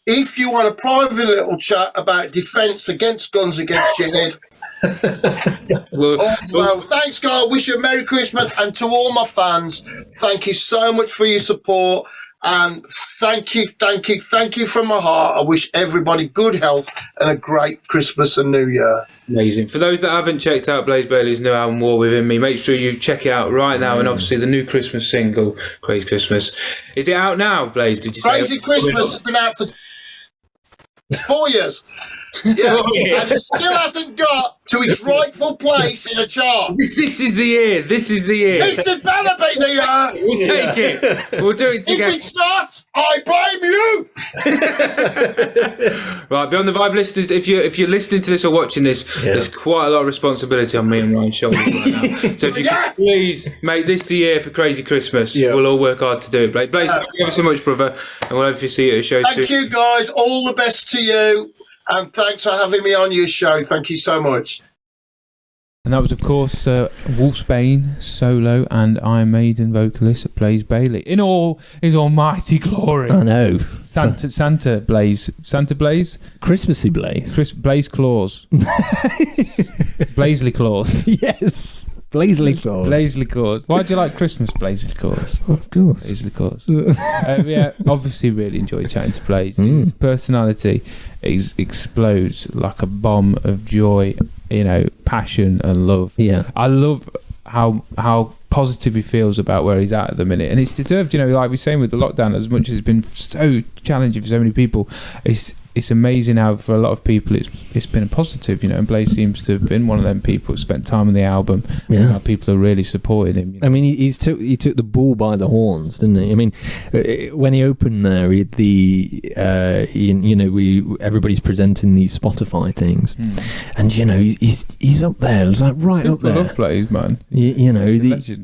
If you want a private little chat about defence against guns against your head. Well, thanks, guys. Wish you a Merry Christmas, and to all my fans, thank you so much for your support, and thank you from my heart. I wish everybody good health and a great Christmas and New Year. Amazing. For those that haven't checked out Blaze Bayley's new album War Within Me, make sure you check it out right now. And obviously the new Christmas single, Crazy Christmas, is it out now, Blaze? Did you say Crazy Christmas has been out for 4 years. Yeah, and it still hasn't got to its rightful place in a chart. This is the year. This is the year. This had better be the year. We'll take it. We'll do it together. If it's not, I blame you. Right, Beyond the Vibe listeners, if you're listening to this or watching this, there's quite a lot of responsibility on me and Ryan's shoulders right now. So if you could please make this the year for Crazy Christmas, we'll all work hard to do it. Blaze, thank you ever so much, brother, and we'll hopefully see you at a show soon. Thank you, guys. All the best to you. And thanks for having me on your show. Thank you so much. And that was, of course, Wolfsbane solo and Iron Maiden vocalist Blaze Bayley in all his almighty glory. I know. Santa Blaze, Christmassy Blaze, Blaze Claus, Blazely Claus. Yes. Blazely Claus. Blazely Claus. Why do you like Christmas, Blazely Claus? Of course. Blazely Claus. Obviously really enjoyed chatting to Blaze. His personality explodes like a bomb of joy, you know, passion and love. Yeah. I love how positive he feels about where he's at the minute. And it's deserved, you know, like we're saying with the lockdown, as much as it's been so challenging for so many people, it's amazing how for a lot of people it's been a positive, you know, and Blaze seems to have been one of them people who spent time on the album. And how people are really supporting him, you know? I mean, he took the bull by the horns, didn't he? I mean, when he opened there, everybody's presenting these Spotify things, and you know he's up there. It's like right up there. I love Blaze, man.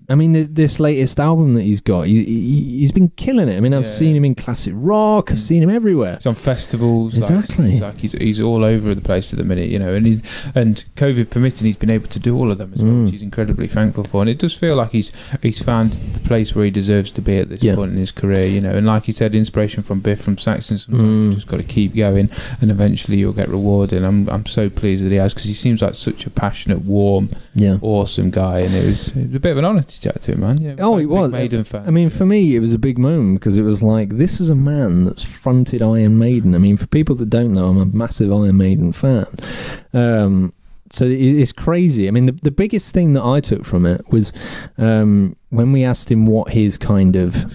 I mean, this latest album that he's got, he's been killing it. I mean, I've seen him in classic rock. I've seen him everywhere. He's on festivals. Exactly. He's all over the place at the minute, you know, and COVID permitting, he's been able to do all of them as well, which he's incredibly thankful for. And it does feel like he's found the place where he deserves to be at this point in his career, you know. And like he said, inspiration from Biff, from Saxon. Sometimes you just got to keep going, and eventually you'll get rewarded. I'm so pleased that he has, because he seems like such a passionate, warm, awesome guy, and it was a bit of an honour to chat to him, man. Yeah, it was. Maiden fan. I mean, for me, it was a big moment, because it was like, this is a man that's fronted Iron Maiden. I mean, for people that don't know, I'm a massive Iron Maiden fan. So it's crazy. I mean, the biggest thing that I took from it was when we asked him what his kind of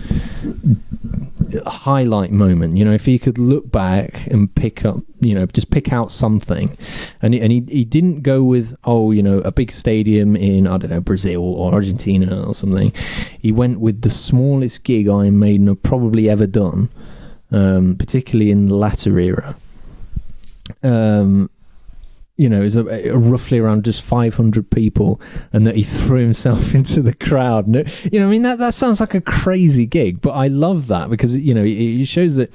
highlight moment, you know, if he could look back and pick up, you know, just pick out something, and he didn't go with, you know, a big stadium in, I don't know, Brazil or Argentina or something. He went with the smallest gig Iron Maiden have probably ever done, particularly in the latter era. You know, it was roughly around just 500 people, and that he threw himself into the crowd. And you know, I mean, that sounds like a crazy gig, but I love that, because, you know, it shows that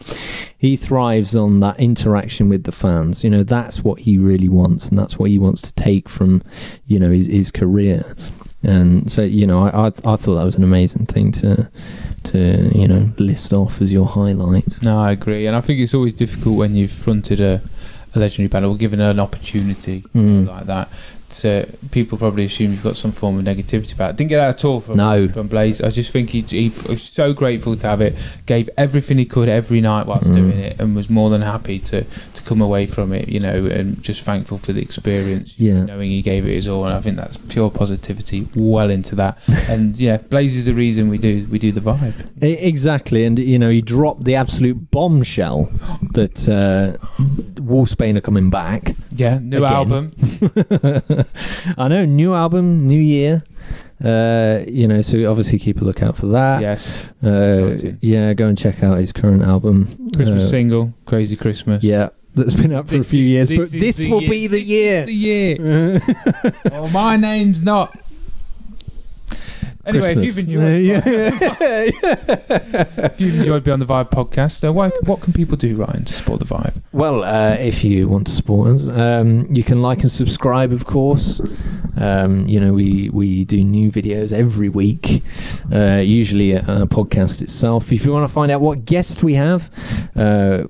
he thrives on that interaction with the fans. You know, that's what he really wants, and that's what he wants to take from, you know, his career. And so, you know, I thought that was an amazing thing to you know, list off as your highlight. No, I agree, and I think it's always difficult when you've fronted a a legendary band or given an opportunity like that. So people probably assume you've got some form of negativity about it. Didn't get that at all from Blaze. I just think he was so grateful to have it, gave everything he could every night whilst doing it, and was more than happy to come away from it, you know, and just thankful for the experience, knowing he gave it his all. And I think that's pure positivity well into that. And Blaze is the reason we do the vibe. Exactly. And you know, he dropped the absolute bombshell that Wolfsbane are coming back. New album. I know, new album, new year. You know, so obviously keep a lookout for that. Yes. Go and check out his current album. Christmas single, Crazy Christmas. Yeah, that's been out for a few years, but this will be the year. The year. Oh, my name's not. Anyway, Christmas. if you've enjoyed Beyond the Vibe podcast, what can people do, Ryan, to support the Vibe? Well, if you want to support us, you can like and subscribe, of course. You know, we do new videos every week, usually a podcast itself. If you want to find out what guest we have, go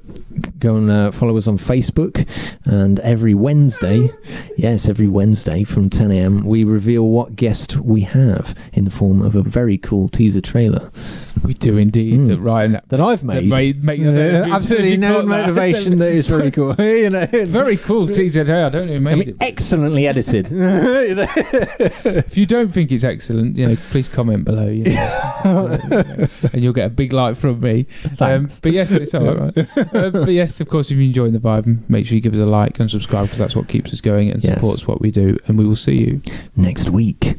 and follow us on Facebook. And every Wednesday from 10 a.m, we reveal what guest we have in the form of a very cool teaser trailer. We do indeed. That I've made. Absolutely no motivation. That is very cool. You know, very cool teaser trailer. I don't know who made it. Excellently edited. You know? If you don't think it's excellent, you know, please comment below. You know, and you'll get a big like from me. But yes, it's all right. But yes, of course, if you're enjoying the vibe, make sure you give us a like and subscribe, because that's what keeps us going and supports what we do. And we will see you next week.